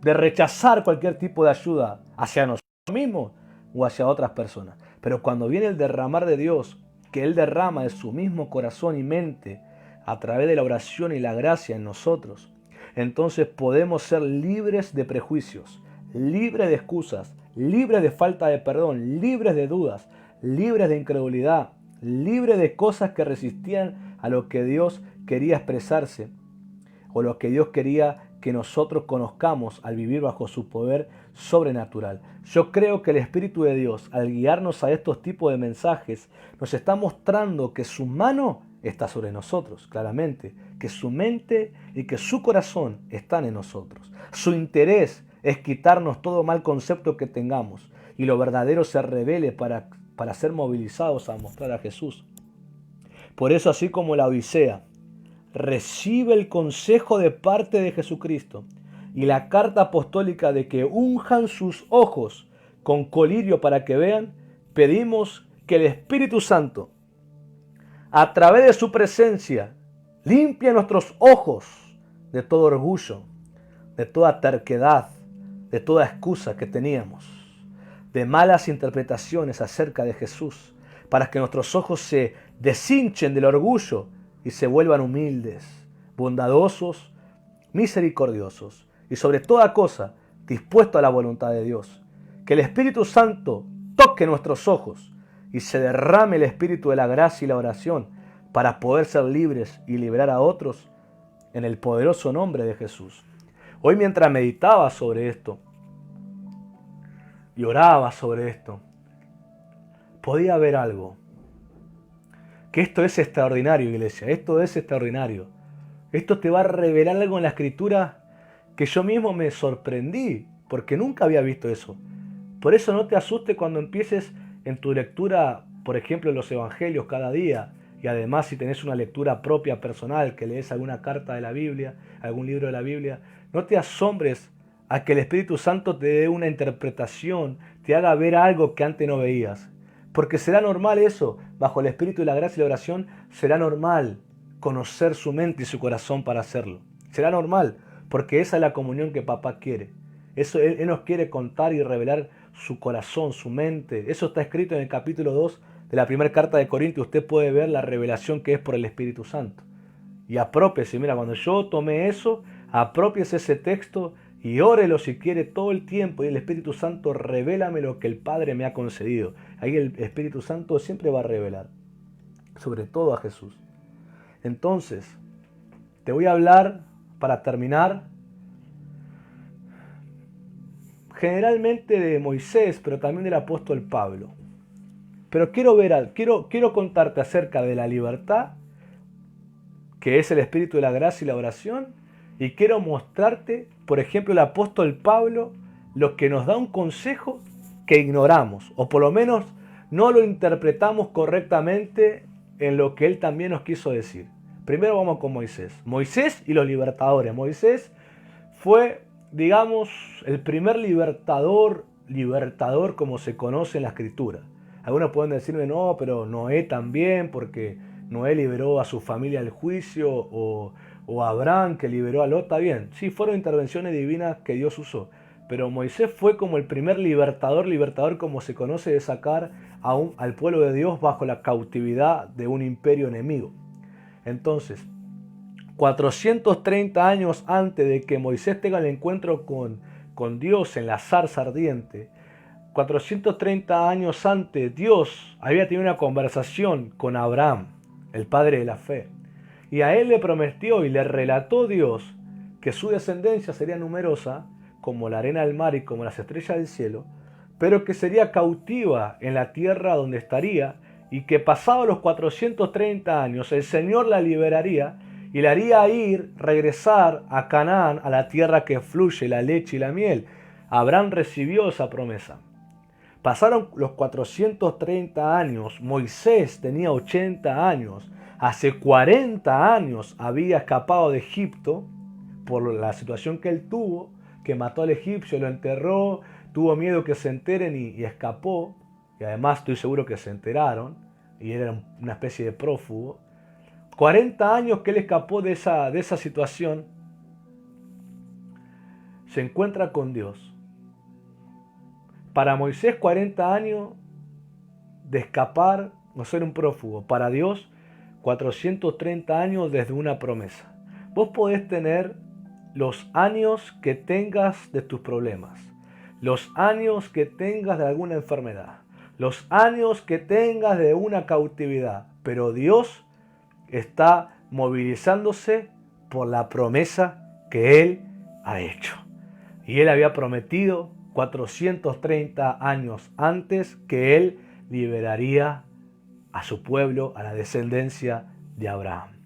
de rechazar cualquier tipo de ayuda hacia nosotros mismos o hacia otras personas. Pero cuando viene el derramar de Dios, que Él derrama de su mismo corazón y mente a través de la oración y la gracia en nosotros, entonces podemos ser libres de prejuicios, libres de excusas, libres de falta de perdón, libres de dudas, libres de incredulidad, libres de cosas que resistían a lo que Dios quería expresarse o lo que Dios quería que nosotros conozcamos al vivir bajo su poder sobrenatural. Yo creo que el Espíritu de Dios, al guiarnos a estos tipos de mensajes, nos está mostrando que su mano está sobre nosotros, claramente, que su mente y que su corazón están en nosotros. Su interés es quitarnos todo mal concepto que tengamos y lo verdadero se revele para ser movilizados a mostrar a Jesús. Por eso, así como la Odisea recibe el consejo de parte de Jesucristo y la carta apostólica de que unjan sus ojos con colirio para que vean, pedimos que el Espíritu Santo, a través de su presencia, limpie nuestros ojos de todo orgullo, de toda terquedad, de toda excusa que teníamos, de malas interpretaciones acerca de Jesús, para que nuestros ojos se deshinchen del orgullo y se vuelvan humildes, bondadosos, misericordiosos y sobre toda cosa dispuestos a la voluntad de Dios. Que el Espíritu Santo toque nuestros ojos y se derrame el Espíritu de la gracia y la oración para poder ser libres y liberar a otros en el poderoso nombre de Jesús. Hoy mientras meditaba sobre esto y oraba sobre esto, podía ver algo. Que esto es extraordinario, iglesia. Esto es extraordinario. Esto te va a revelar algo en la Escritura que yo mismo me sorprendí, porque nunca había visto eso. Por eso no te asustes cuando empieces en tu lectura, por ejemplo, en los Evangelios cada día. Y además si tenés una lectura propia, personal, que lees alguna carta de la Biblia, algún libro de la Biblia, no te asombres a que el Espíritu Santo te dé una interpretación, te haga ver algo que antes no veías. Porque será normal eso, bajo el Espíritu de la gracia y la oración, será normal conocer su mente y su corazón para hacerlo. Será normal, porque esa es la comunión que papá quiere. Eso, él nos quiere contar y revelar su corazón, su mente. Eso está escrito en el capítulo 2 de la primera carta de Corintios. Usted puede ver la revelación que es por el Espíritu Santo. Y apropiese, mira, cuando yo tomé eso, apropiese ese texto y órelo si quiere todo el tiempo. Y el Espíritu Santo, revélame lo que el Padre me ha concedido. Ahí el Espíritu Santo siempre va a revelar, sobre todo a Jesús. Entonces, te voy a hablar, para terminar, generalmente de Moisés, pero también del apóstol Pablo. Pero quiero contarte acerca de la libertad, que es el Espíritu de la gracia y la oración, y quiero mostrarte, por ejemplo, el apóstol Pablo, lo que nos da un consejo que ignoramos, o por lo menos no lo interpretamos correctamente en lo que él también nos quiso decir. Primero vamos con Moisés. Moisés y los libertadores. Moisés fue, digamos, el primer libertador como se conoce en la Escritura. Algunos pueden decirme, no, pero Noé también, porque Noé liberó a su familia del juicio, o Abraham que liberó a Lot. Está bien, sí, fueron intervenciones divinas que Dios usó. Pero Moisés fue como el primer libertador como se conoce, de sacar al pueblo de Dios bajo la cautividad de un imperio enemigo. Entonces, 430 años antes de que Moisés tenga el encuentro con Dios en la zarza ardiente, 430 años antes, Dios había tenido una conversación con Abraham, el padre de la fe. Y a él le prometió y le relató Dios que su descendencia sería numerosa, como la arena del mar y como las estrellas del cielo, pero que sería cautiva en la tierra donde estaría, y que pasados los 430 años el Señor la liberaría y la haría regresar a Canaán, a la tierra que fluye la leche y la miel. Abraham recibió esa promesa. Pasaron los 430 años, Moisés tenía 80 años, hace 40 años había escapado de Egipto por la situación que él tuvo, que mató al egipcio, lo enterró, tuvo miedo que se enteren y escapó, y además estoy seguro que se enteraron, y era una especie de prófugo. 40 años que él escapó de esa situación, se encuentra con Dios. Para Moisés 40 años de escapar o ser un prófugo, para Dios 430 años desde una promesa. Vos podés tener los años que tengas de tus problemas, los años que tengas de alguna enfermedad, los años que tengas de una cautividad, pero Dios está movilizándose por la promesa que Él ha hecho. Y Él había prometido 430 años antes que Él liberaría a su pueblo, a la descendencia de Abraham.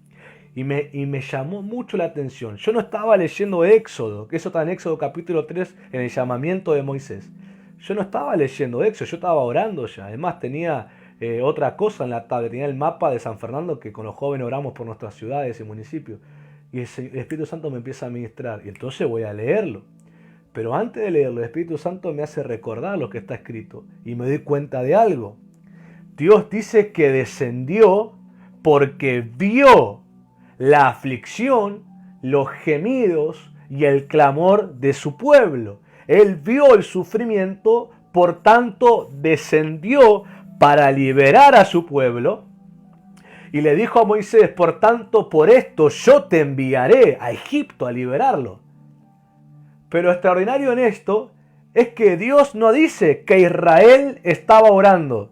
Y me llamó mucho la atención. Yo no estaba leyendo Éxodo, que eso está en Éxodo capítulo 3, en el llamamiento de Moisés. Yo no estaba leyendo Éxodo, yo estaba orando ya. Además tenía otra cosa en la tablet, tenía el mapa de San Fernando, que con los jóvenes oramos por nuestras ciudades y municipios. Y el Espíritu Santo me empieza a ministrar, y entonces voy a leerlo. Pero antes de leerlo, el Espíritu Santo me hace recordar lo que está escrito, y me doy cuenta de algo. Dios dice que descendió porque vio la aflicción, los gemidos y el clamor de su pueblo. Él vio el sufrimiento, por tanto descendió para liberar a su pueblo. Y le dijo a Moisés, por tanto, por esto yo te enviaré a Egipto a liberarlo. Pero extraordinario en esto es que Dios no dice que Israel estaba orando.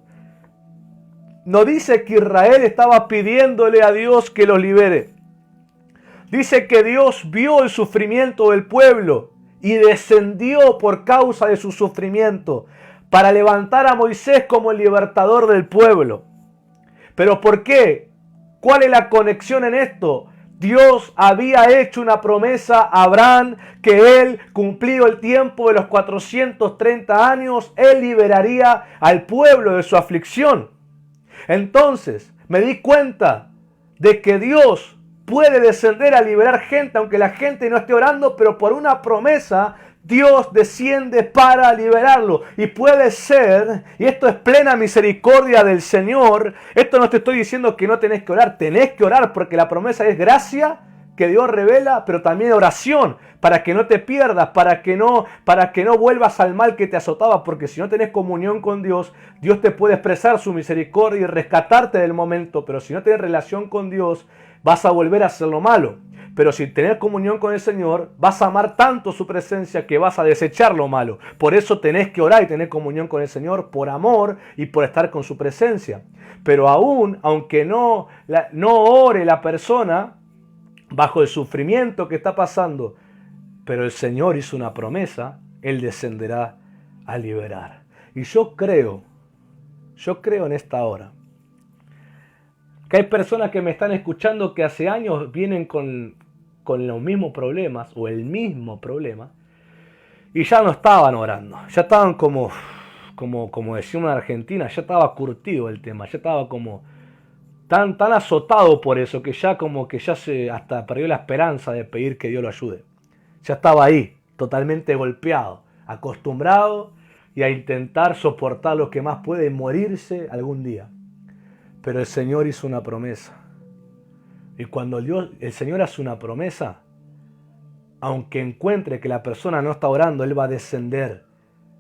No dice que Israel estaba pidiéndole a Dios que los libere. Dice que Dios vio el sufrimiento del pueblo y descendió por causa de su sufrimiento para levantar a Moisés como el libertador del pueblo. ¿Pero por qué? ¿Cuál es la conexión en esto? Dios había hecho una promesa a Abraham que él, cumplido el tiempo de los 430 años, él liberaría al pueblo de su aflicción. Entonces me di cuenta de que Dios puede descender a liberar gente, aunque la gente no esté orando, pero por una promesa Dios desciende para liberarlo. Y puede ser, y esto es plena misericordia del Señor, esto no te estoy diciendo que no tenés que orar porque la promesa es gracia que Dios revela, pero también oración, para que no te pierdas, para que no vuelvas al mal que te azotaba, porque si no tenés comunión con Dios, Dios te puede expresar su misericordia y rescatarte del momento, pero si no tenés relación con Dios, vas a volver a hacer lo malo. Pero si tenés comunión con el Señor, vas a amar tanto su presencia que vas a desechar lo malo. Por eso tenés que orar y tener comunión con el Señor por amor y por estar con su presencia. Pero aún, aunque no ore la persona bajo el sufrimiento que está pasando, pero el Señor hizo una promesa, Él descenderá a liberar. Y yo creo en esta hora, que hay personas que me están escuchando que hace años vienen con los mismos problemas o el mismo problema y ya no estaban orando, ya estaban como decimos en Argentina, ya estaba curtido el tema, ya estaba como tan azotado por eso que ya se hasta perdió la esperanza de pedir que Dios lo ayude. Ya estaba ahí, totalmente golpeado, acostumbrado y a intentar soportar lo que más puede y morirse algún día. Pero el Señor hizo una promesa. Y cuando el Señor hace una promesa, aunque encuentre que la persona no está orando, Él va a descender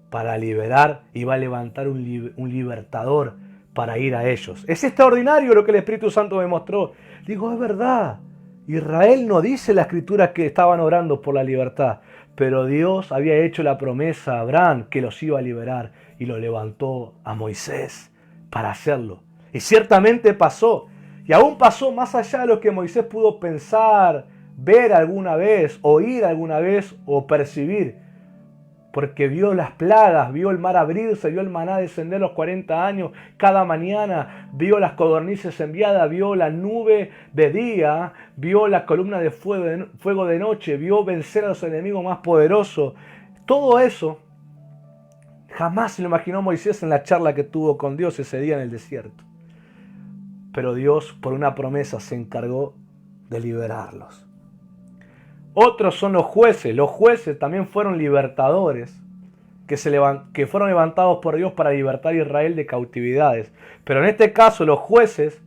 para liberar y va a levantar un libertador para ir a ellos. Es extraordinario lo que el Espíritu Santo me mostró. Digo, es verdad. Israel no dice en la Escritura que estaban orando por la libertad, pero Dios había hecho la promesa a Abraham que los iba a liberar y lo levantó a Moisés para hacerlo. Y ciertamente pasó. Y aún pasó más allá de lo que Moisés pudo pensar, ver alguna vez, oír alguna vez o percibir. Porque vio las plagas, vio el mar abrirse, vio el maná descender los 40 años cada mañana, vio las codornices enviadas, vio la nube de día, vio la columna de fuego de noche, vio vencer a los enemigos más poderosos. Todo eso jamás se lo imaginó Moisés en la charla que tuvo con Dios ese día en el desierto. Pero Dios, por una promesa, se encargó de liberarlos. Otros son los jueces. Los jueces también fueron libertadores que fueron levantados por Dios para libertar a Israel de cautividades. Pero en este caso los jueces,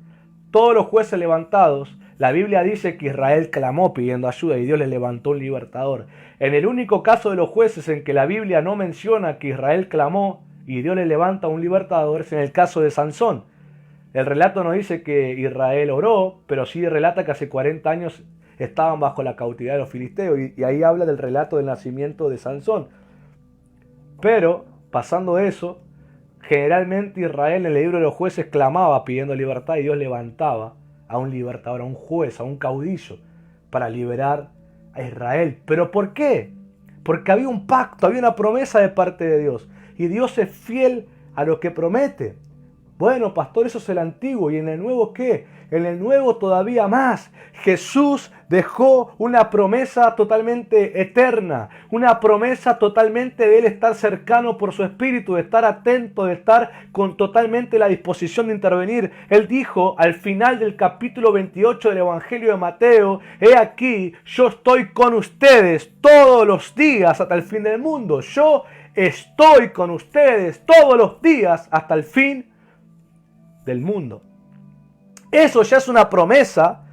todos los jueces levantados, la Biblia dice que Israel clamó pidiendo ayuda y Dios les levantó un libertador. En el único caso de los jueces en que la Biblia no menciona que Israel clamó y Dios les levanta un libertador es en el caso de Sansón. El relato no dice que Israel oró, pero sí relata que hace 40 años estaban bajo la cautividad de los filisteos. Y ahí habla del relato del nacimiento de Sansón. Pero, pasando eso, generalmente Israel en el libro de los jueces clamaba pidiendo libertad y Dios levantaba a un libertador, a un juez, a un caudillo, para liberar a Israel. ¿Pero por qué? Porque había un pacto, había una promesa de parte de Dios. Y Dios es fiel a lo que promete. Bueno, pastor, eso es el antiguo. ¿Y en el nuevo qué? En el nuevo todavía más. Jesús dejó una promesa totalmente eterna. Una promesa totalmente de Él estar cercano por su Espíritu, de estar atento, de estar con totalmente la disposición de intervenir. Él dijo al final del capítulo 28 del Evangelio de Mateo: he aquí, yo estoy con ustedes todos los días hasta el fin del mundo. Yo estoy con ustedes todos los días hasta el fin del mundo. Eso ya es una promesa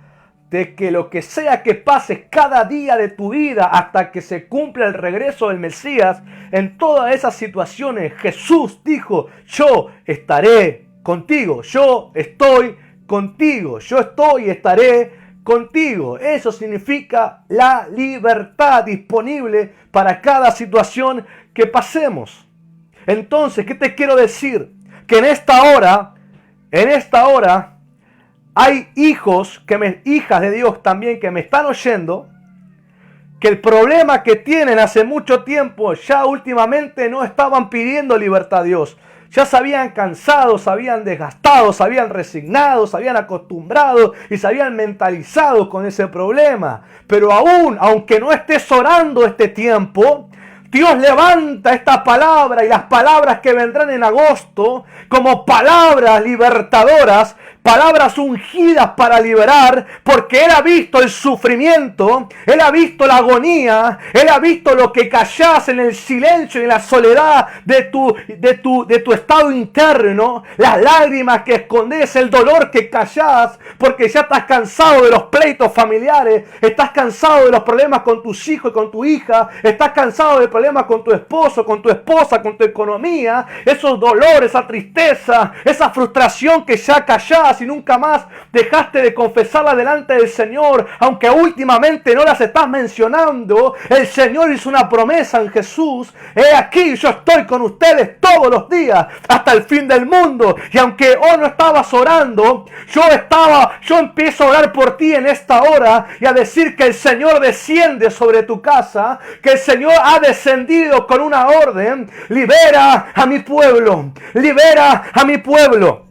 de que lo que sea que pase cada día de tu vida hasta que se cumpla el regreso del Mesías, en todas esas situaciones Jesús dijo: yo estaré contigo, yo estoy contigo, yo estoy y estaré contigo. Eso significa la libertad disponible para cada situación que pasemos. Entonces, ¿qué te quiero decir? Que en esta hora hay hijos, hijas de Dios también que me están oyendo, que el problema que tienen hace mucho tiempo, ya últimamente no estaban pidiendo libertad a Dios. Ya se habían cansado, se habían desgastado, se habían resignado, se habían acostumbrado y se habían mentalizado con ese problema. Pero aún, aunque no estés orando este tiempo, Dios levanta esta palabra y las palabras que vendrán en agosto como palabras libertadoras, palabras ungidas para liberar, porque Él ha visto el sufrimiento, Él ha visto la agonía, Él ha visto lo que callás en el silencio y en la soledad de tu estado interno, las lágrimas que escondes, el dolor que callás, porque ya estás cansado de los pleitos familiares, estás cansado de los problemas con tus hijos y con tu hija, estás cansado de problemas con tu esposo, con tu esposa, con tu economía, esos dolores, esa tristeza, esa frustración que ya callás y nunca más dejaste de confesarla delante del Señor, aunque últimamente no las estás mencionando. El Señor hizo una promesa en Jesús: he aquí, yo estoy con ustedes todos los días hasta el fin del mundo. Y aunque hoy no estabas orando, yo empiezo a orar por ti en esta hora y a decir que el Señor desciende sobre tu casa, que el Señor ha descendido con una orden: libera a mi pueblo, libera a mi pueblo.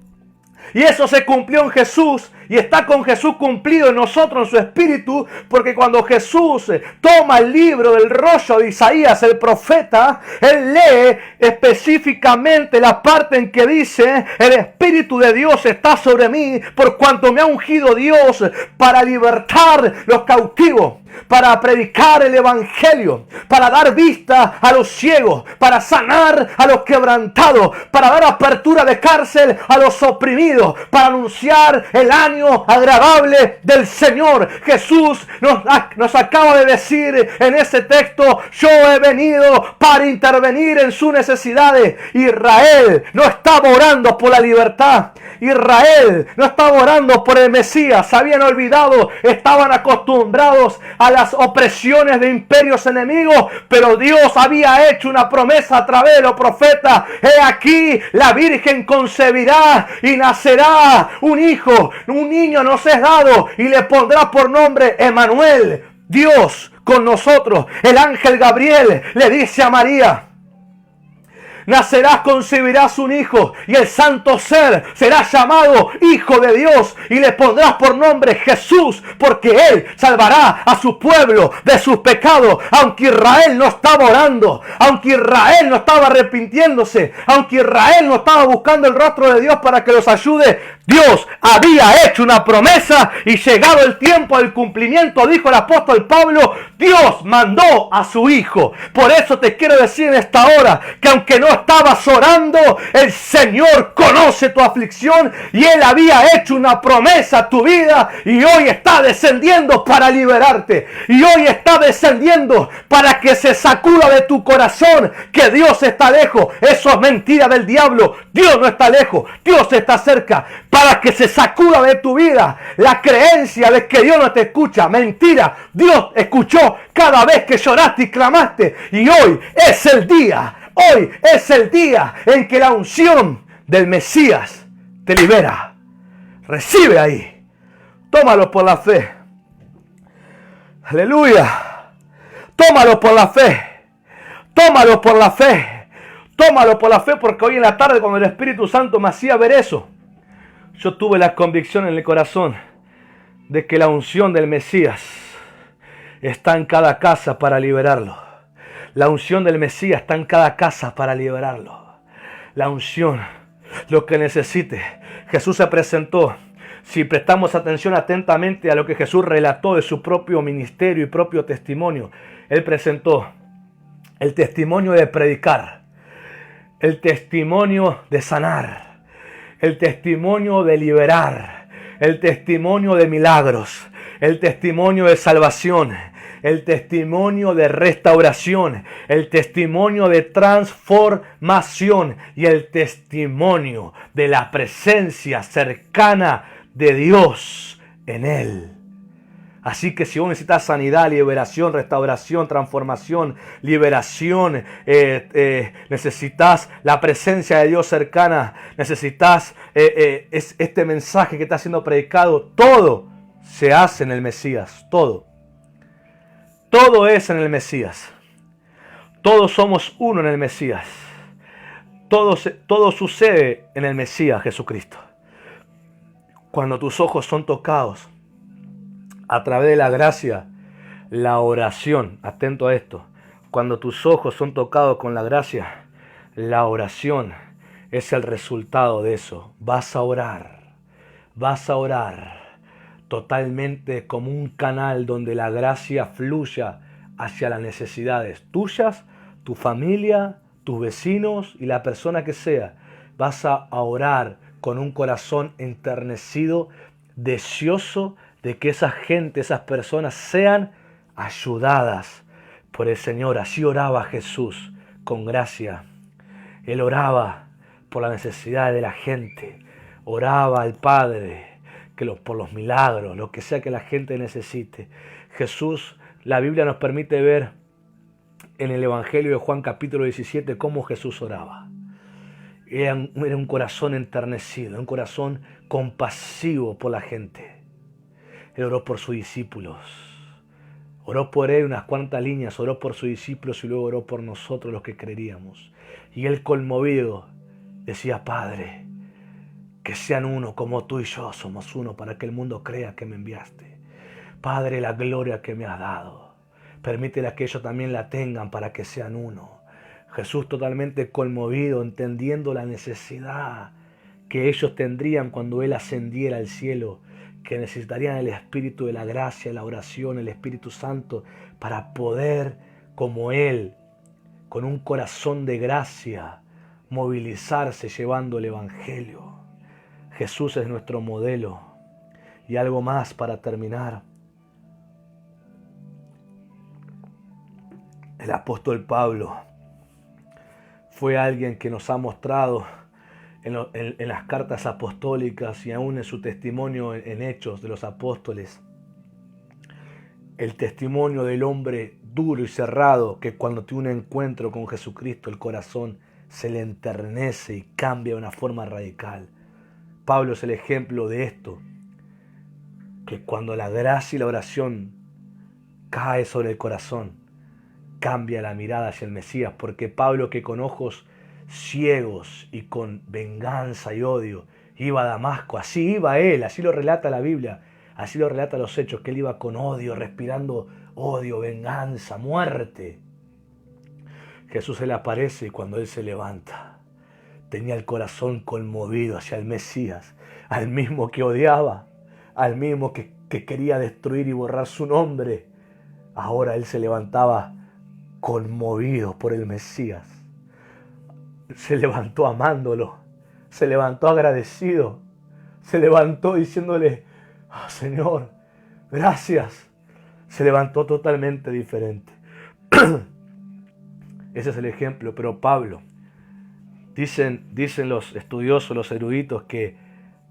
Y eso se cumplió en Jesús y está con Jesús cumplido en nosotros, en su espíritu, porque cuando Jesús toma el libro del rollo de Isaías, el profeta, Él lee específicamente la parte en que dice: el Espíritu de Dios está sobre mí, por cuanto me ha ungido Dios para libertar los cautivos, para predicar el evangelio, para dar vista a los ciegos, para sanar a los quebrantados, para dar apertura de cárcel a los oprimidos, para anunciar el año agradable del Señor. Jesús nos acaba de decir en ese texto: yo he venido para intervenir en sus necesidades. Israel no estaba orando por la libertad. Israel no estaba orando por el Mesías. Se habían olvidado, estaban acostumbrados a las opresiones de imperios enemigos, pero Dios había hecho una promesa a través de los profetas: he aquí, la Virgen concebirá y nacerá un hijo, un niño nos es dado, y le pondrá por nombre Emmanuel, Dios con nosotros. El ángel Gabriel le dice a María: nacerás, concebirás un hijo, y el santo ser será llamado Hijo de Dios, y le pondrás por nombre Jesús, porque Él salvará a su pueblo de sus pecados. Aunque Israel no estaba orando, aunque Israel no estaba arrepintiéndose, aunque Israel no estaba buscando el rostro de Dios para que los ayude, Dios había hecho una promesa, y llegado el tiempo del cumplimiento, dijo el apóstol Pablo, Dios mandó a su Hijo. Por eso te quiero decir en esta hora que aunque no estabas orando, el Señor conoce tu aflicción, y Él había hecho una promesa a tu vida, y hoy está descendiendo para liberarte, y hoy está descendiendo para que se sacuda de tu corazón que Dios está lejos. Eso es mentira del diablo. Dios no está lejos, Dios está cerca, para que se sacuda de tu vida la creencia de que Dios no te escucha. Mentira, Dios escuchó cada vez que lloraste y clamaste, y hoy es el día. Hoy es el día en que la unción del Mesías te libera. Recibe ahí. Tómalo por la fe. Aleluya. Tómalo por la fe. Tómalo por la fe. Tómalo por la fe, porque hoy en la tarde, cuando el Espíritu Santo me hacía ver eso, yo tuve la convicción en el corazón de que la unción del Mesías está en cada casa para liberarlo. La unción del Mesías está en cada casa para liberarlo. La unción, lo que necesite. Jesús se presentó. Si prestamos atención atentamente a lo que Jesús relató de su propio ministerio y propio testimonio, Él presentó el testimonio de predicar, el testimonio de sanar, el testimonio de liberar, el testimonio de milagros, el testimonio de salvación, el testimonio de restauración, el testimonio de transformación y el testimonio de la presencia cercana de Dios en él. Así que si vos necesitas sanidad, liberación, restauración, transformación, liberación, necesitas la presencia de Dios cercana, necesitas este mensaje que está siendo predicado, todo se hace en el Mesías, todo. Todo es en el Mesías. Todos somos uno en el Mesías. Todo sucede en el Mesías Jesucristo. Cuando tus ojos son tocados a través de la gracia, la oración, atento a esto, cuando tus ojos son tocados con la gracia, la oración es el resultado de eso. Vas a orar totalmente como un canal donde la gracia fluya hacia las necesidades tuyas, tu familia, tus vecinos y la persona que sea. Vas a orar con un corazón enternecido, deseoso de que esa gente, esas personas sean ayudadas por el Señor. Así oraba Jesús con gracia. Él oraba por la necesidad de la gente. Oraba al Padre por los milagros, lo que sea que la gente necesite. Jesús, la Biblia nos permite ver en el Evangelio de Juan capítulo 17 cómo Jesús oraba. Era un corazón enternecido, un corazón compasivo por la gente. Él oró por sus discípulos. Oró por él unas cuantas líneas, oró por sus discípulos y luego oró por nosotros los que creeríamos. Y él conmovido decía: Padre, que sean uno como tú y yo somos uno para que el mundo crea que me enviaste. Padre, la gloria que me has dado, permítela que ellos también la tengan para que sean uno. Jesús totalmente conmovido, entendiendo la necesidad que ellos tendrían cuando Él ascendiera al cielo, que necesitarían el Espíritu de la gracia, la oración, el Espíritu Santo, para poder, como Él, con un corazón de gracia, movilizarse llevando el Evangelio. Jesús es nuestro modelo. Y algo más para terminar. El apóstol Pablo fue alguien que nos ha mostrado en las cartas apostólicas y aún en su testimonio en Hechos de los Apóstoles, el testimonio del hombre duro y cerrado que cuando tiene un encuentro con Jesucristo el corazón se le enternece y cambia de una forma radical. Pablo es el ejemplo de esto, que cuando la gracia y la oración cae sobre el corazón, cambia la mirada hacia el Mesías, porque Pablo, que con ojos ciegos y con venganza y odio iba a Damasco, así iba él, así lo relata la Biblia, así lo relata los Hechos, que él iba con odio, respirando odio, venganza, muerte. Jesús se le aparece y cuando él se levanta, tenía el corazón conmovido hacia el Mesías, al mismo que odiaba, al mismo que quería destruir y borrar su nombre. Ahora él se levantaba conmovido por el Mesías. Se levantó amándolo, se levantó agradecido, se levantó diciéndole: Señor, gracias. Se levantó totalmente diferente. Ese es el ejemplo. Pero Pablo, dicen los estudiosos, los eruditos, que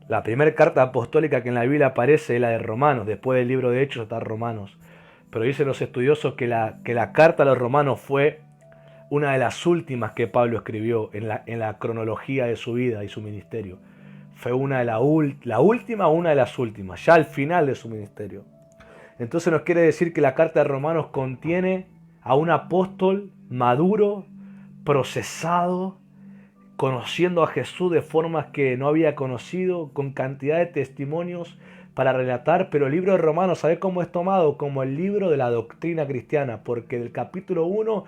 la primera carta apostólica que en la Biblia aparece es la de Romanos. Después del libro de Hechos está Romanos. Pero dicen los estudiosos que la carta a los romanos fue una de las últimas que Pablo escribió en la cronología de su vida y su ministerio. Fue una de la última o una de las últimas, ya al final de su ministerio. Entonces nos quiere decir que la carta de Romanos contiene a un apóstol maduro, procesado, conociendo a Jesús de formas que no había conocido, con cantidad de testimonios para relatar. Pero el libro de Romanos, ¿sabe cómo es tomado? Como el libro de la doctrina cristiana, porque del capítulo 1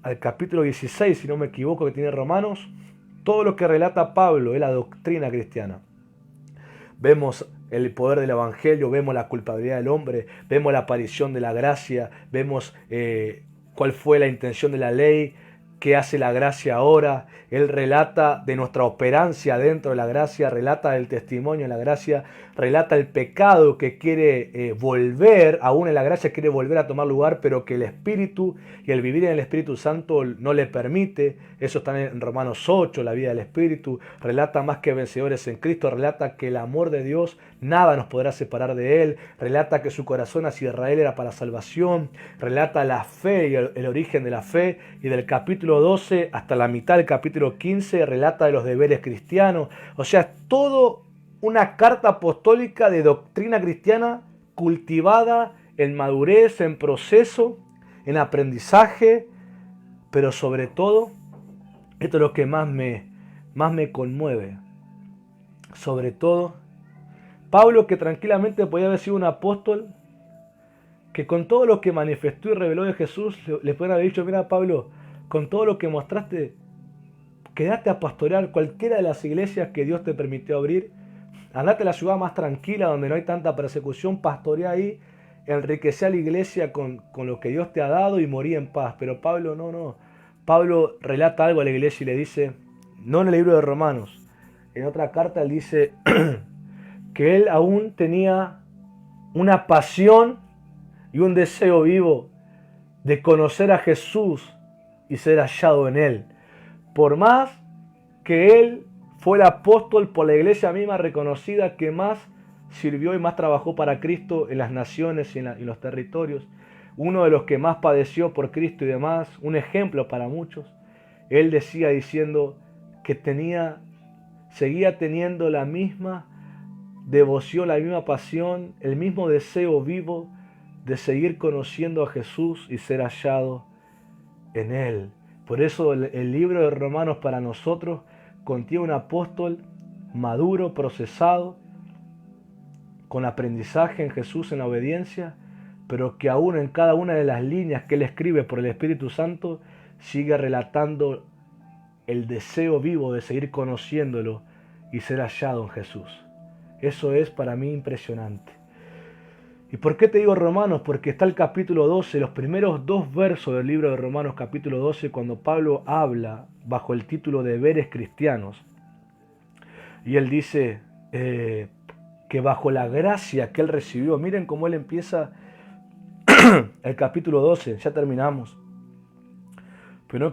al capítulo 16, si no me equivoco, que tiene Romanos, todo lo que relata Pablo es la doctrina cristiana. Vemos el poder del Evangelio, vemos la culpabilidad del hombre, vemos la aparición de la gracia, vemos cuál fue la intención de la ley, qué hace la gracia ahora. Él relata de nuestra operancia dentro de la gracia, relata del testimonio de la gracia, relata el pecado que quiere volver, aún en la gracia quiere volver a tomar lugar, pero que el Espíritu y el vivir en el Espíritu Santo no le permite. Eso está en Romanos 8, la vida del Espíritu. Relata más que vencedores en Cristo, relata que el amor de Dios nada nos podrá separar de Él, relata que su corazón hacia Israel era para salvación, relata la fe y el origen de la fe, y del capítulo 12 hasta la mitad del capítulo 15 relata de los deberes cristianos. O sea, es todo una carta apostólica de doctrina cristiana cultivada en madurez, en proceso, en aprendizaje, pero sobre todo, esto es lo que más me conmueve. Sobre todo, Pablo, que tranquilamente podía haber sido un apóstol, que con todo lo que manifestó y reveló de Jesús, le pueden haber dicho: mira, Pablo, con todo lo que mostraste, quédate a pastorear cualquiera de las iglesias que Dios te permitió abrir. Andate a la ciudad más tranquila, donde no hay tanta persecución, pastorea ahí, enriquece a la iglesia con lo que Dios te ha dado y morí en paz. Pero Pablo no. Pablo relata algo a la iglesia y le dice, no en el libro de Romanos, en otra carta él dice que él aún tenía una pasión y un deseo vivo de conocer a Jesús y ser hallado en Él. Por más que Él fue el apóstol por la iglesia misma reconocida que más sirvió y más trabajó para Cristo en las naciones y en los territorios, uno de los que más padeció por Cristo y demás, un ejemplo para muchos, Él decía diciendo que seguía teniendo la misma devoción, la misma pasión, el mismo deseo vivo de seguir conociendo a Jesús y ser hallado en Él. Por eso el libro de Romanos para nosotros contiene un apóstol maduro, procesado, con aprendizaje en Jesús, en la obediencia, pero que aún en cada una de las líneas que él escribe por el Espíritu Santo, sigue relatando el deseo vivo de seguir conociéndolo y ser hallado en Jesús. Eso es para mí impresionante. ¿Y por qué te digo Romanos? Porque está el capítulo 12, los primeros 2 versos del libro de Romanos capítulo 12, cuando Pablo habla bajo el título de deberes cristianos. Y él dice que bajo la gracia que él recibió, miren cómo él empieza el capítulo 12, ya terminamos. Pero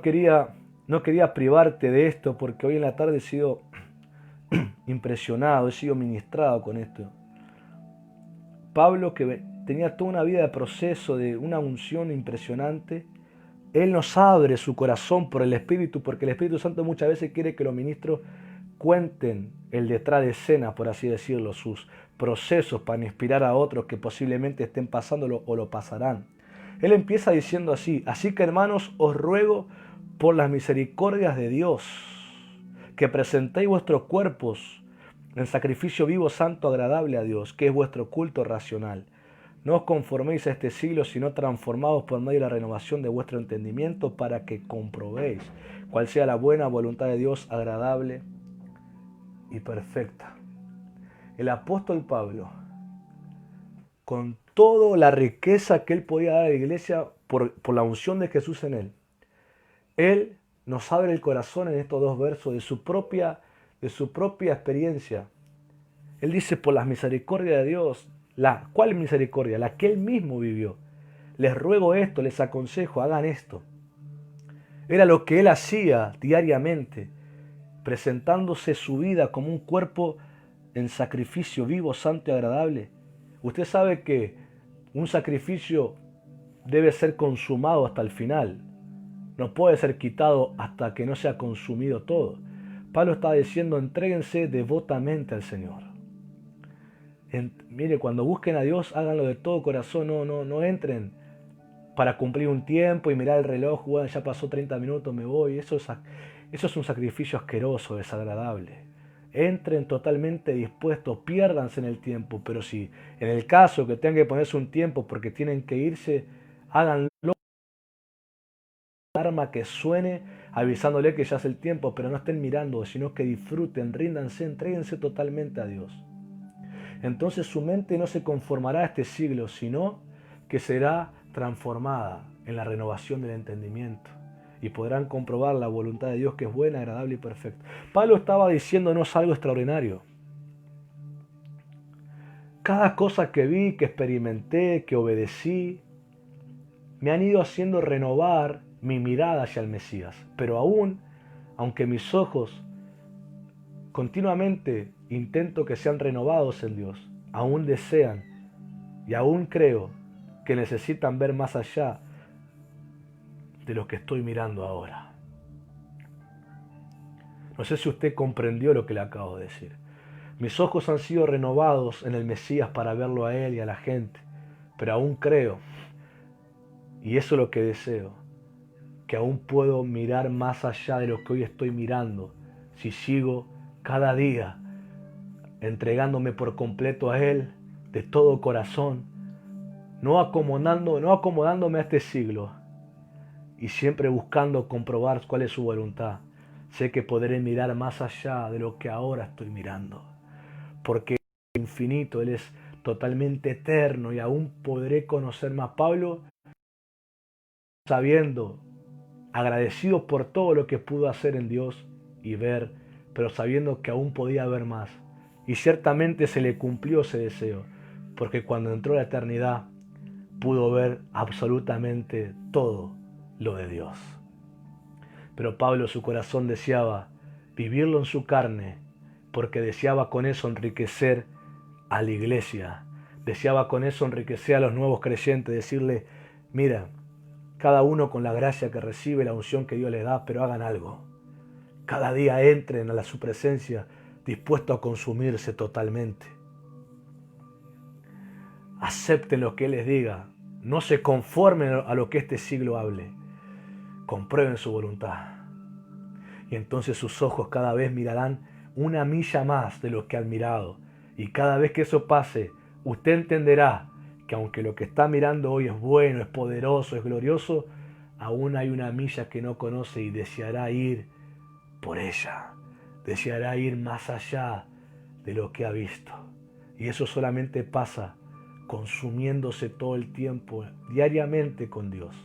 no quería privarte de esto porque hoy en la tarde he sido impresionado, he sido ministrado con esto. Pablo, que tenía toda una vida de proceso, de una unción impresionante, él nos abre su corazón por el Espíritu, porque el Espíritu Santo muchas veces quiere que los ministros cuenten el detrás de escena, por así decirlo, sus procesos para inspirar a otros que posiblemente estén pasándolo o lo pasarán. Él empieza diciendo así que hermanos, os ruego por las misericordias de Dios, que presentéis vuestros cuerpos en sacrificio vivo, santo, agradable a Dios, que es vuestro culto racional. No os conforméis a este siglo, sino transformaos por medio de la renovación de vuestro entendimiento, para que comprobéis cuál sea la buena voluntad de Dios, agradable y perfecta. El apóstol Pablo, con toda la riqueza que él podía dar a la iglesia por la unción de Jesús en él nos abre el corazón en estos 2 versos de su propia experiencia. Él dice, por las misericordias de Dios. ¿Cuál misericordia? La que él mismo vivió. Les ruego esto, les aconsejo, hagan esto. Era lo que él hacía diariamente, presentándose su vida como un cuerpo en sacrificio vivo, santo y agradable. Usted sabe que un sacrificio debe ser consumado hasta el final. No puede ser quitado hasta que no sea consumido todo. Pablo está diciendo, entréguense devotamente al Señor. Mire, cuando busquen a Dios, háganlo de todo corazón, no entren para cumplir un tiempo y mirar el reloj, bueno, ya pasó 30 minutos, me voy. Eso es un sacrificio asqueroso, desagradable. Entren totalmente dispuestos, piérdanse en el tiempo, pero si en el caso que tengan que ponerse un tiempo porque tienen que irse, háganlo. Alarma que suene avisándole que ya es el tiempo, pero no estén mirando, sino que disfruten, ríndanse, entréguense totalmente a Dios. Entonces su mente no se conformará a este siglo, sino que será transformada en la renovación del entendimiento. y podrán comprobar la voluntad de Dios que es buena, agradable y perfecta. Pablo estaba diciéndonos algo extraordinario. Cada cosa que vi, que experimenté, que obedecí, me han ido haciendo renovar mi mirada hacia el Mesías. Pero aún, aunque mis ojos continuamente intento que sean renovados en Dios, aún desean y aún creo que necesitan ver más allá de lo que estoy mirando ahora. No sé si usted comprendió lo que le acabo de decir. Mis ojos han sido renovados en el Mesías para verlo a Él y a la gente, pero aún creo, y eso es lo que deseo, que aún puedo mirar más allá de lo que hoy estoy mirando, si sigo cada día entregándome por completo a Él, de todo corazón, no acomodándome a este siglo, y siempre buscando comprobar cuál es su voluntad. Sé que podré mirar más allá de lo que ahora estoy mirando, porque Él es infinito, Él es totalmente eterno, y aún podré conocer más. Pablo, sabiendo, agradecido por todo lo que pudo hacer en Dios y ver, pero sabiendo que aún podía ver más. Y ciertamente se le cumplió ese deseo, porque cuando entró a la eternidad pudo ver absolutamente todo lo de Dios. Pero Pablo, su corazón deseaba vivirlo en su carne, porque deseaba con eso enriquecer a la iglesia, deseaba con eso enriquecer a los nuevos creyentes, decirle, mira, cada uno con la gracia que recibe, la unción que Dios le da, pero hagan algo. Cada día entren a su presencia dispuestos a consumirse totalmente. Acepten lo que Él les diga, no se conformen a lo que este siglo hable, comprueben su voluntad. Y entonces sus ojos cada vez mirarán una milla más de lo que han mirado. Y cada vez que eso pase, usted entenderá que aunque lo que está mirando hoy es bueno, es poderoso, es glorioso, aún hay una milla que no conoce y deseará ir por ella. Deseará ir más allá de lo que ha visto. Y eso solamente pasa consumiéndose todo el tiempo, diariamente con Dios.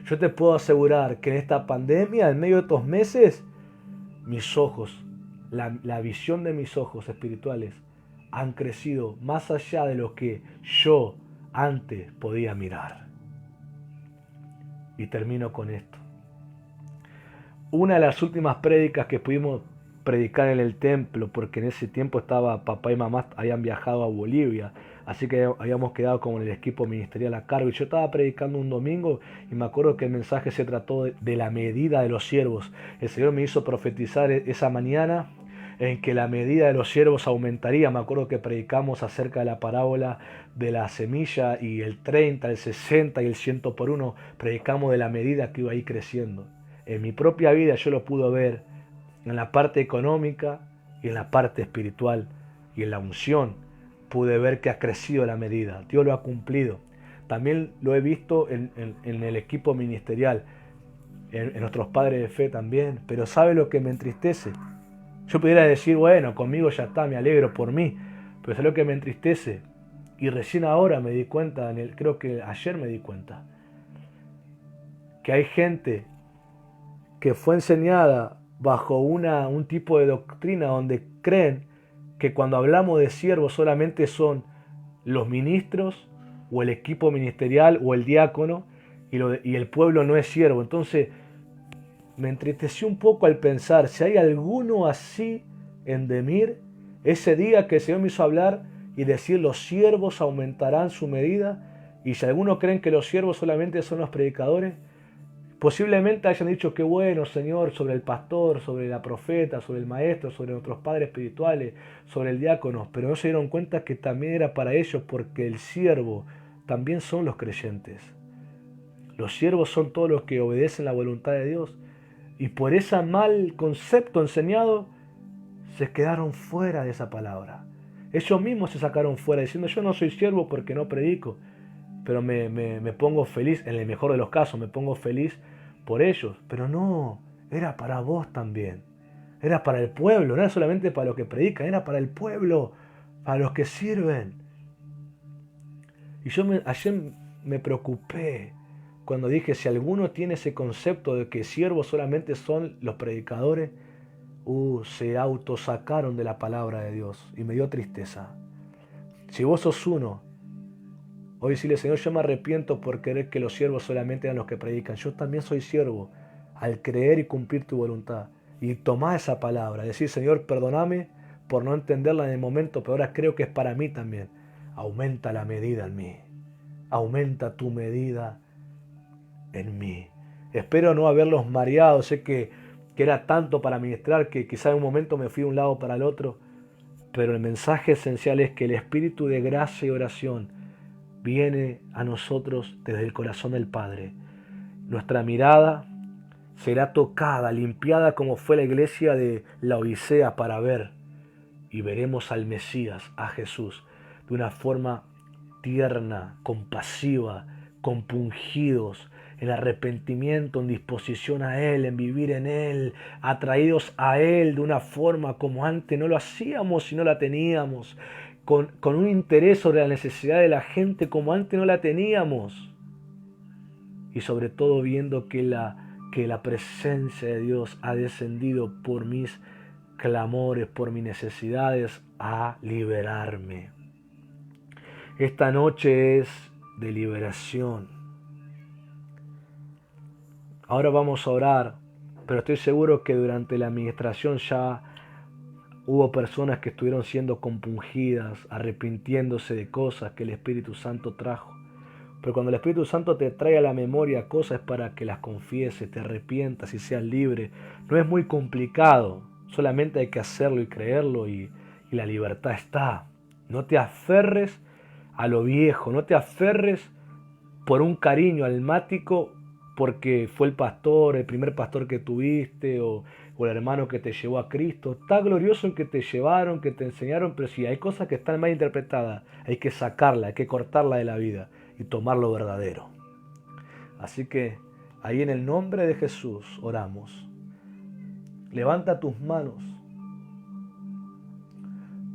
Yo te puedo asegurar que en esta pandemia, en medio de estos meses, mis ojos, la visión de mis ojos espirituales han crecido más allá de lo que yo antes podía mirar. Y termino con esto. Una de las últimas prédicas que pudimos predicar en el templo, porque en ese tiempo papá y mamá habían viajado a Bolivia, así que habíamos quedado con el equipo ministerial a cargo, y yo estaba predicando un domingo y me acuerdo que el mensaje se trató de la medida de los siervos. El Señor me hizo profetizar esa mañana en que la medida de los siervos aumentaría. Me acuerdo que predicamos acerca de la parábola de la semilla, y el 30, el 60 y el 100 por 1, predicamos de la medida que iba a ir creciendo. En mi propia vida yo lo pude ver en la parte económica y en la parte espiritual, y en la unción pude ver que ha crecido la medida. Dios lo ha cumplido. También lo he visto en el equipo ministerial, en nuestros padres de fe también. Pero ¿sabe lo que me entristece? Yo pudiera decir, bueno, conmigo ya está, me alegro por mí, pero ¿sabe lo que me entristece? Y recién ahora me di cuenta, creo que ayer me di cuenta, que hay gente que fue enseñada bajo un tipo de doctrina donde creen que cuando hablamos de siervos solamente son los ministros o el equipo ministerial o el diácono, y el pueblo no es siervo. Entonces me entristeció un poco al pensar, si hay alguno así en Demir, ese día que el Señor me hizo hablar y decir los siervos aumentarán su medida, y si algunos creen que los siervos solamente son los predicadores, posiblemente hayan dicho qué bueno, Señor, sobre el pastor, sobre la profeta, sobre el maestro, sobre nuestros padres espirituales, sobre el diácono, pero no se dieron cuenta que también era para ellos, porque el siervo también son los creyentes. Los siervos son todos los que obedecen la voluntad de Dios, y por ese mal concepto enseñado se quedaron fuera de esa palabra. Ellos mismos se sacaron fuera diciendo, yo no soy siervo porque no predico, pero me pongo feliz, en el mejor de los casos, me pongo feliz por ellos. Pero no, era para vos también. Era para el pueblo, no era solamente para los que predican, era para el pueblo, para los que sirven. Y yo ayer me preocupé cuando dije, si alguno tiene ese concepto de que siervos solamente son los predicadores, se autosacaron de la palabra de Dios y me dio tristeza. Si vos sos uno, hoy decirle, Señor, yo me arrepiento por creer que los siervos solamente eran los que predican. Yo también soy siervo al creer y cumplir tu voluntad. Y tomá esa palabra, decir, Señor, perdóname por no entenderla en el momento, pero ahora creo que es para mí también. Aumenta la medida en mí. Aumenta tu medida en mí. Espero no haberlos mareado. Sé que era tanto para ministrar que quizá en un momento me fui de un lado para el otro. Pero el mensaje esencial es que el espíritu de gracia y oración viene a nosotros desde el corazón del Padre. Nuestra mirada será tocada, limpiada como fue la iglesia de la Odisea para ver. Y veremos al Mesías, a Jesús, de una forma tierna, compasiva, compungidos, en arrepentimiento, en disposición a Él, en vivir en Él, atraídos a Él de una forma como antes no lo hacíamos y no la teníamos, con un interés sobre la necesidad de la gente como antes no la teníamos, y sobre todo viendo que la presencia de Dios ha descendido por mis clamores, por mis necesidades, a liberarme. Esta noche es de liberación. Ahora vamos a orar, pero estoy seguro que durante la administración ya hubo personas que estuvieron siendo compungidas, arrepintiéndose de cosas que el Espíritu Santo trajo. Pero cuando el Espíritu Santo te trae a la memoria cosas es para que las confieses, te arrepientas y seas libre. No es muy complicado, solamente hay que hacerlo y creerlo y la libertad está. No te aferres a lo viejo, no te aferres por un cariño almático porque fue el pastor, el primer pastor que tuviste o el hermano que te llevó a Cristo. Está glorioso en que te llevaron, que te enseñaron, pero si hay cosas que están mal interpretadas, hay que sacarla, hay que cortarla de la vida y tomar lo verdadero. Así que ahí en el nombre de Jesús oramos. Levanta tus manos.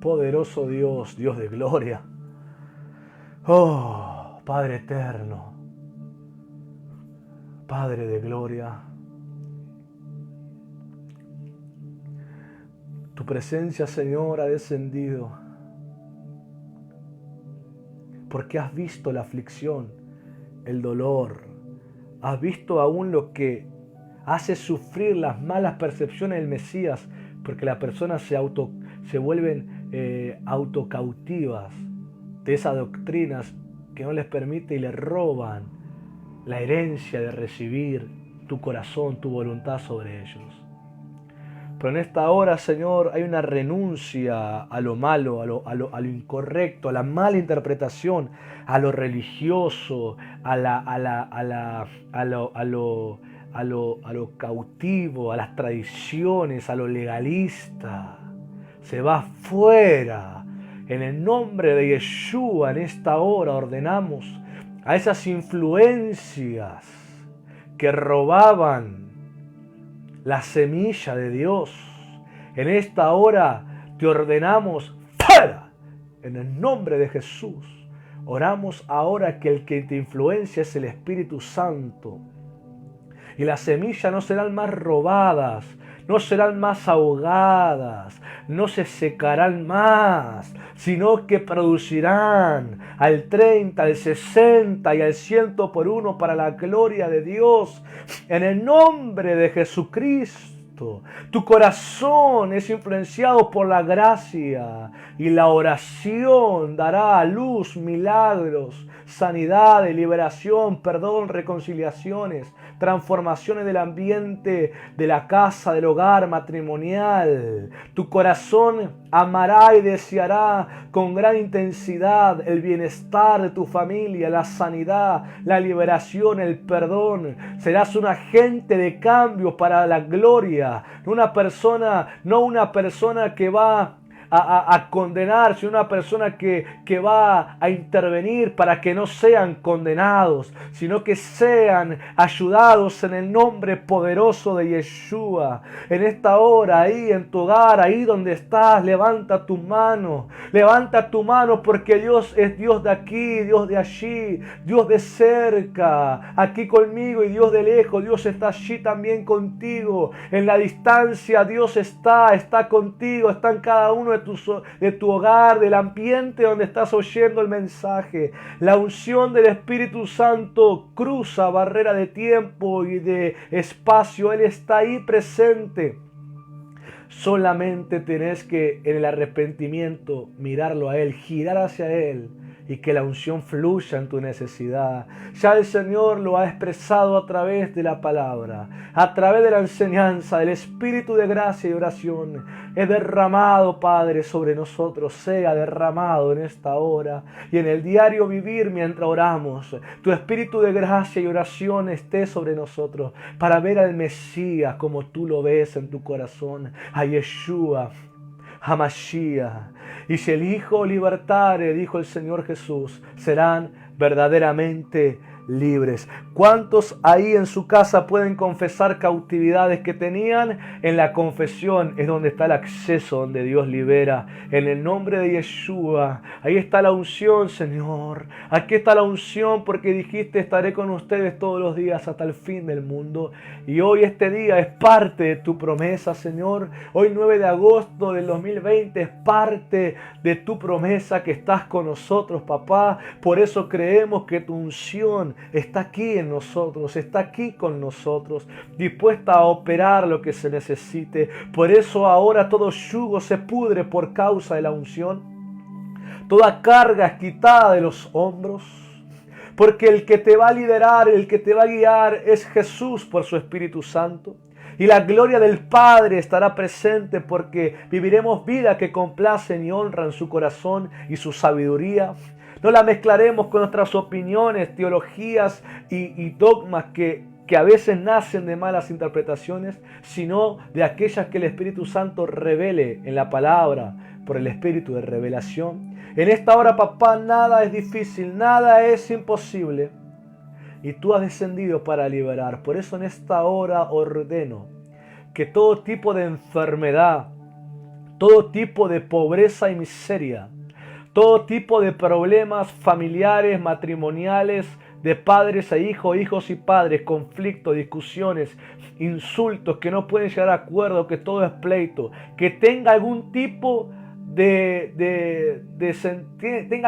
Poderoso Dios, Dios de gloria. Oh, Padre eterno. Padre de gloria, tu presencia, Señor, ha descendido porque has visto la aflicción, el dolor, has visto aún lo que hace sufrir las malas percepciones del Mesías, porque las personas se vuelven autocautivas de esas doctrinas que no les permite y les roban la herencia de recibir tu corazón, tu voluntad sobre ellos. Pero en esta hora, Señor, hay una renuncia a lo malo, a lo incorrecto, a la mala interpretación, a lo religioso, a lo cautivo, a las tradiciones, a lo legalista. Se va fuera. En el nombre de Yeshua, en esta hora ordenamos a esas influencias que robaban la semilla de Dios. En esta hora te ordenamos fuera. En el nombre de Jesús. Oramos ahora que el que te influencia es el Espíritu Santo. Y las semillas no serán más robadas, no serán más ahogadas, no se secarán más, sino que producirán al 30, al 60 y al 100 por uno para la gloria de Dios. En el nombre de Jesucristo, tu corazón es influenciado por la gracia y la oración dará a luz milagros, sanidad, liberación, perdón, reconciliaciones, transformaciones del ambiente, de la casa, del hogar matrimonial. Tu corazón amará y deseará con gran intensidad el bienestar de tu familia, la sanidad, la liberación, el perdón. Serás un agente de cambio para la gloria, no una persona que va a condenar, sino una persona que va a intervenir para que no sean condenados, sino que sean ayudados en el nombre poderoso de Yeshua. En esta hora, ahí en tu hogar, ahí donde estás, levanta tu mano porque Dios es Dios de aquí, Dios de allí, Dios de cerca, aquí conmigo, y Dios de lejos. Dios está allí también contigo. En la distancia Dios está contigo, está en cada uno de tu hogar, del ambiente donde estás oyendo el mensaje. La unción del Espíritu Santo cruza barrera de tiempo y de espacio. Él está ahí presente. Solamente tenés que, en el arrepentimiento, mirarlo a Él, girar hacia Él, y que la unción fluya en tu necesidad. Ya el Señor lo ha expresado a través de la palabra, a través de la enseñanza, del Espíritu de gracia y oración. Es derramado, Padre, sobre nosotros. Sea derramado en esta hora y en el diario vivir mientras oramos. Tu Espíritu de gracia y oración esté sobre nosotros para ver al Mesías como tú lo ves en tu corazón, a Yeshua, a Mashiach. Y si el Hijo libertare, dijo el Señor Jesús, serán verdaderamente libres. ¿Cuántos ahí en su casa pueden confesar cautividades que tenían? En la confesión es donde está el acceso, donde Dios libera. En el nombre de Yeshua, ahí está la unción, Señor. Aquí está la unción, porque dijiste: estaré con ustedes todos los días hasta el fin del mundo. Y hoy este día es parte de tu promesa, Señor. Hoy 9 de agosto del 2020 es parte de tu promesa, que estás con nosotros, papá. Por eso creemos que tu unción está aquí en nosotros, está aquí con nosotros, dispuesta a operar lo que se necesite. Por eso ahora todo yugo se pudre por causa de la unción. Toda carga es quitada de los hombros, porque el que te va a liderar, el que te va a guiar es Jesús por su Espíritu Santo. Y la gloria del Padre estará presente, porque viviremos vida que complacen y honran su corazón y su sabiduría. No la mezclaremos con nuestras opiniones, teologías y dogmas que a veces nacen de malas interpretaciones, sino de aquellas que el Espíritu Santo revele en la palabra por el Espíritu de revelación. En esta hora, papá, nada es difícil, nada es imposible. Y tú has descendido para liberar. Por eso en esta hora ordeno que todo tipo de enfermedad, todo tipo de pobreza y miseria, todo tipo de problemas familiares, matrimoniales, de padres e hijos, hijos y padres, conflictos, discusiones, insultos, que no pueden llegar a acuerdo, que todo es pleito, que tenga algún tipo tenga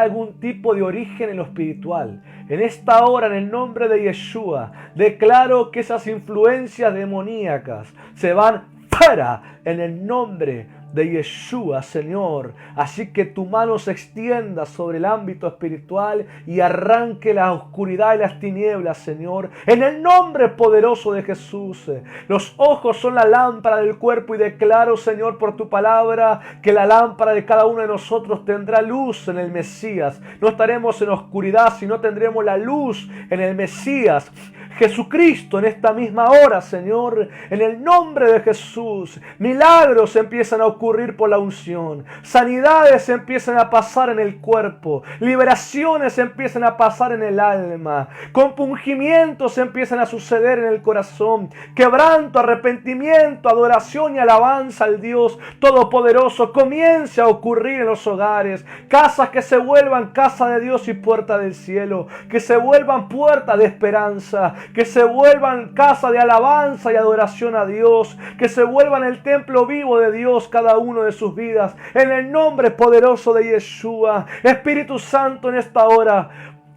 algún tipo de origen en lo espiritual. En esta hora, en el nombre de Yeshua, declaro que esas influencias demoníacas se van fuera en el nombre de Yeshua, Señor. Así que tu mano se extienda sobre el ámbito espiritual y arranque la oscuridad y las tinieblas, Señor, en el nombre poderoso de Jesús. Los ojos son la lámpara del cuerpo, y declaro, Señor, por tu palabra, que la lámpara de cada uno de nosotros tendrá luz en el Mesías. No estaremos en oscuridad, sino tendremos la luz en el Mesías Jesucristo. En esta misma hora, Señor, en el nombre de Jesús, milagros empiezan a ocurrir por la unción, sanidades empiezan a pasar en el cuerpo, liberaciones empiezan a pasar en el alma, compungimientos empiezan a suceder en el corazón, quebranto, arrepentimiento, adoración y alabanza al Dios Todopoderoso comience a ocurrir en los hogares, casas que se vuelvan casa de Dios y puerta del cielo, que se vuelvan puerta de esperanza, que se vuelvan casa de alabanza y adoración a Dios, que se vuelvan el templo vivo de Dios cada uno de sus vidas, en el nombre poderoso de Yeshua. Espíritu Santo, en esta hora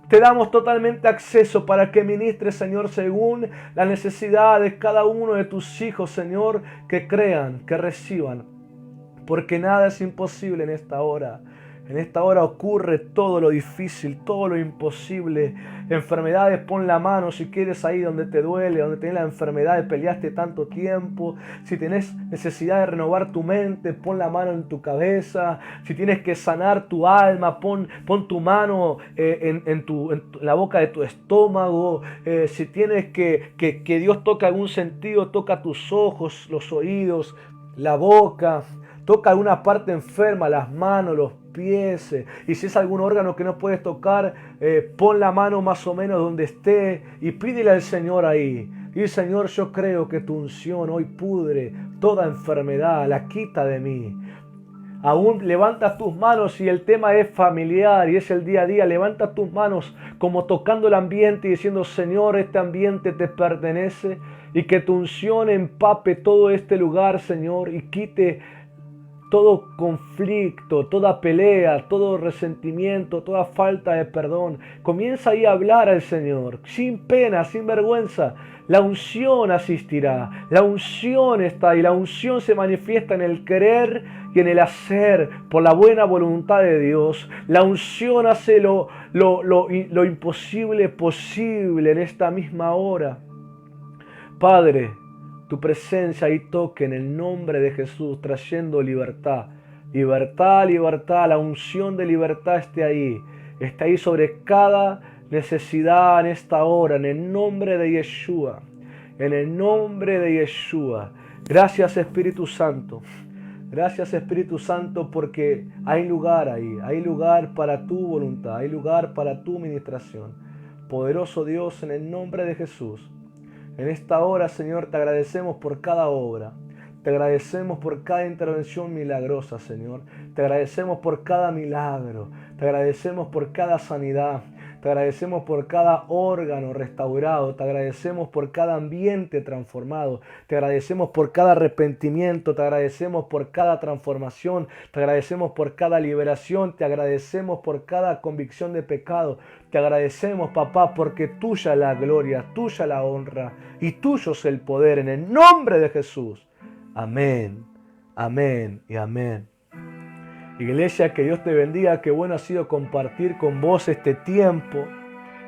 te damos totalmente acceso para que ministres, Señor, según la necesidad de cada uno de tus hijos, Señor, que crean, que reciban, porque nada es imposible en esta hora. En esta hora ocurre todo lo difícil, todo lo imposible. Enfermedades, pon la mano si quieres ahí donde te duele, donde tenés la enfermedad, peleaste tanto tiempo. Si tenés necesidad de renovar tu mente, pon la mano en tu cabeza. Si tienes que sanar tu alma, pon tu mano en la boca de tu estómago. Si tienes que Dios toque algún sentido, toca tus ojos, los oídos, la boca. Toca alguna parte enferma, las manos, los pies. Y si es algún órgano que no puedes tocar, pon la mano más o menos donde esté y pídele al Señor ahí. Y Señor, yo creo que tu unción hoy pudre toda enfermedad, la quita de mí. Aún levantas tus manos y el tema es familiar y es el día a día. Levanta tus manos como tocando el ambiente y diciendo: Señor, este ambiente te pertenece, y que tu unción empape todo este lugar, Señor, y quite todo conflicto, toda pelea, todo resentimiento, toda falta de perdón. Comienza ahí a hablar al Señor, sin pena, sin vergüenza. La unción asistirá, la unción está ahí, la unción se manifiesta en el querer y en el hacer por la buena voluntad de Dios. La unción hace lo imposible posible en esta misma hora. Padre, tu presencia ahí toque en el nombre de Jesús, trayendo libertad. Libertad, libertad, la unción de libertad esté ahí sobre cada necesidad en esta hora, en el nombre de Yeshua, en el nombre de Yeshua. Gracias, Espíritu Santo. Gracias, Espíritu Santo, porque hay lugar ahí, hay lugar para tu voluntad, hay lugar para tu ministración. Poderoso Dios, en el nombre de Jesús. En esta hora, Señor, te agradecemos por cada obra. Te agradecemos por cada intervención milagrosa, Señor. Te agradecemos por cada milagro. Te agradecemos por cada sanidad. Te agradecemos por cada órgano restaurado. Te agradecemos por cada ambiente transformado. Te agradecemos por cada arrepentimiento. Te agradecemos por cada transformación. Te agradecemos por cada liberación. Te agradecemos por cada convicción de pecado. Te agradecemos, papá, porque tuya es la gloria, tuya la honra y tuyo es el poder, en el nombre de Jesús. Amén, amén y amén. Iglesia, que Dios te bendiga. Qué bueno ha sido compartir con vos este tiempo.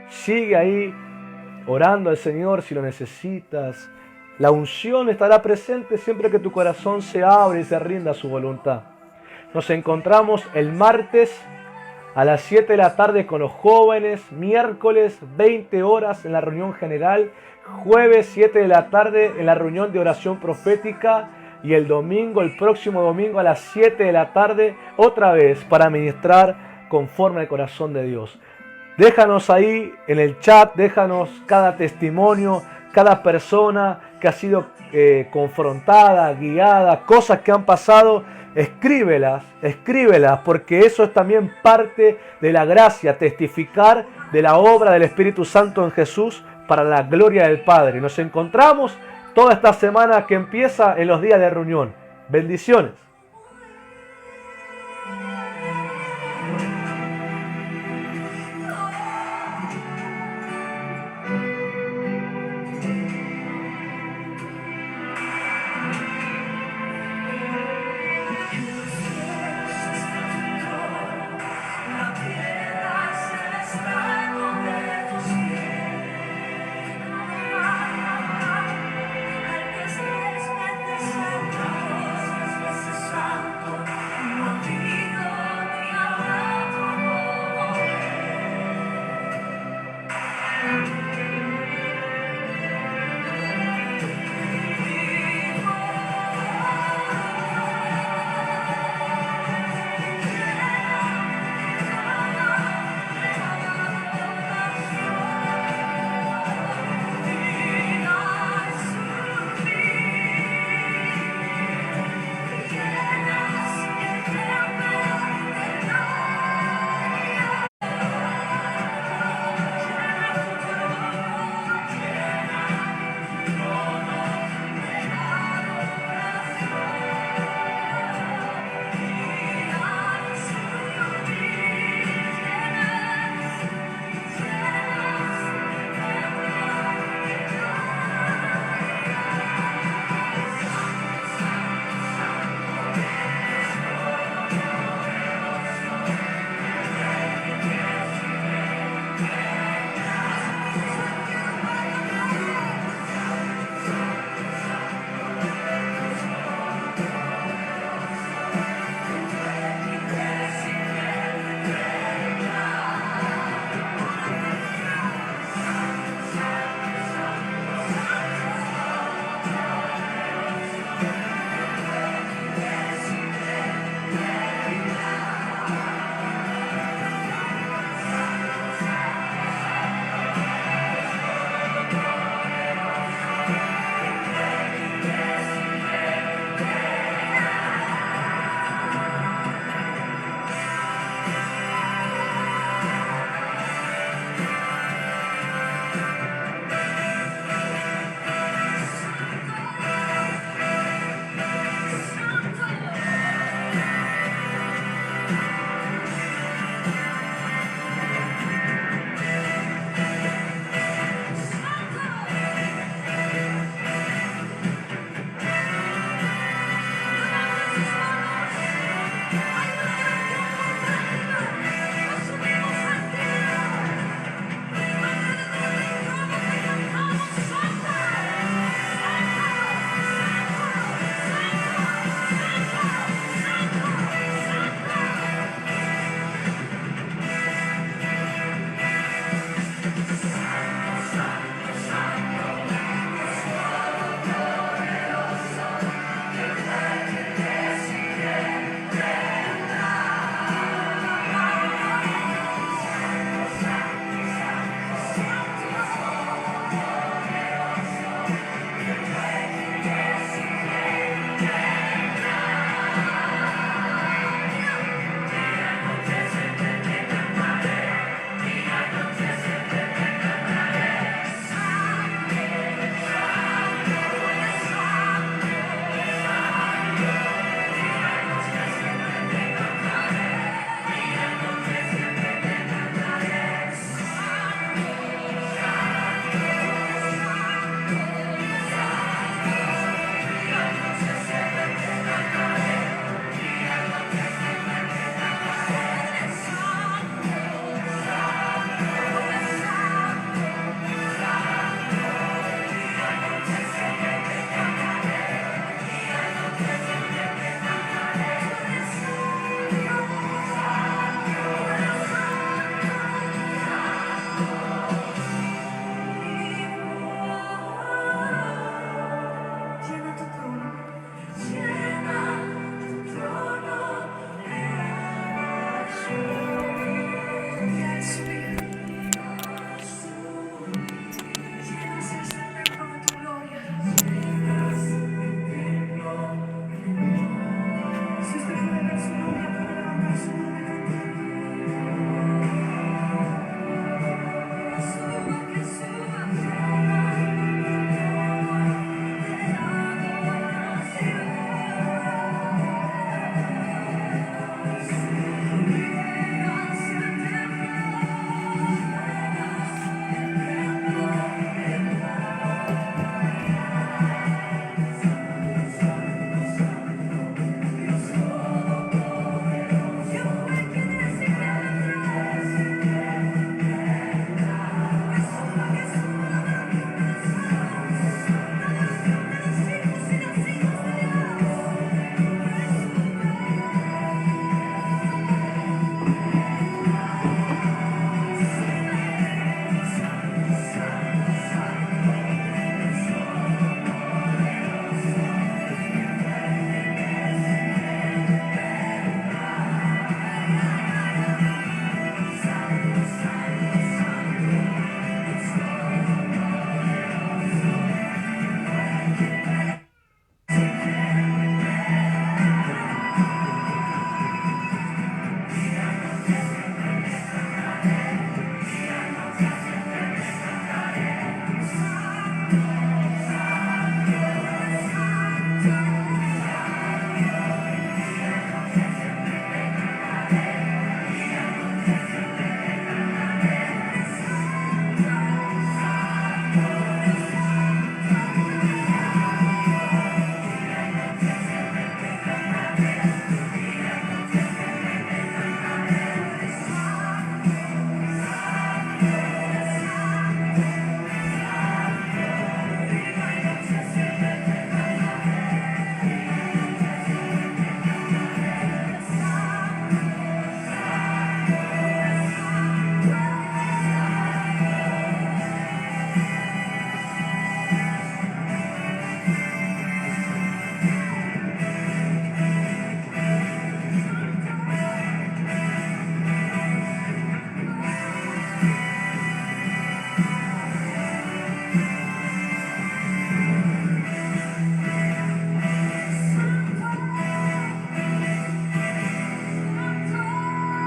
Sigue ahí orando al Señor si lo necesitas. La unción estará presente siempre que tu corazón se abre y se rinda a su voluntad. Nos encontramos el martes a las 7 de la tarde con los jóvenes, miércoles 20 horas en la reunión general, jueves 7 de la tarde en la reunión de oración profética y el próximo domingo a las 7 de la tarde otra vez para ministrar conforme al corazón de Dios. Déjanos ahí en el chat, déjanos cada testimonio, cada persona que ha sido confrontada, guiada, cosas que han pasado. Escríbelas, porque eso es también parte de la gracia, testificar de la obra del Espíritu Santo en Jesús para la gloria del Padre. Nos encontramos toda esta semana que empieza en los días de reunión. Bendiciones.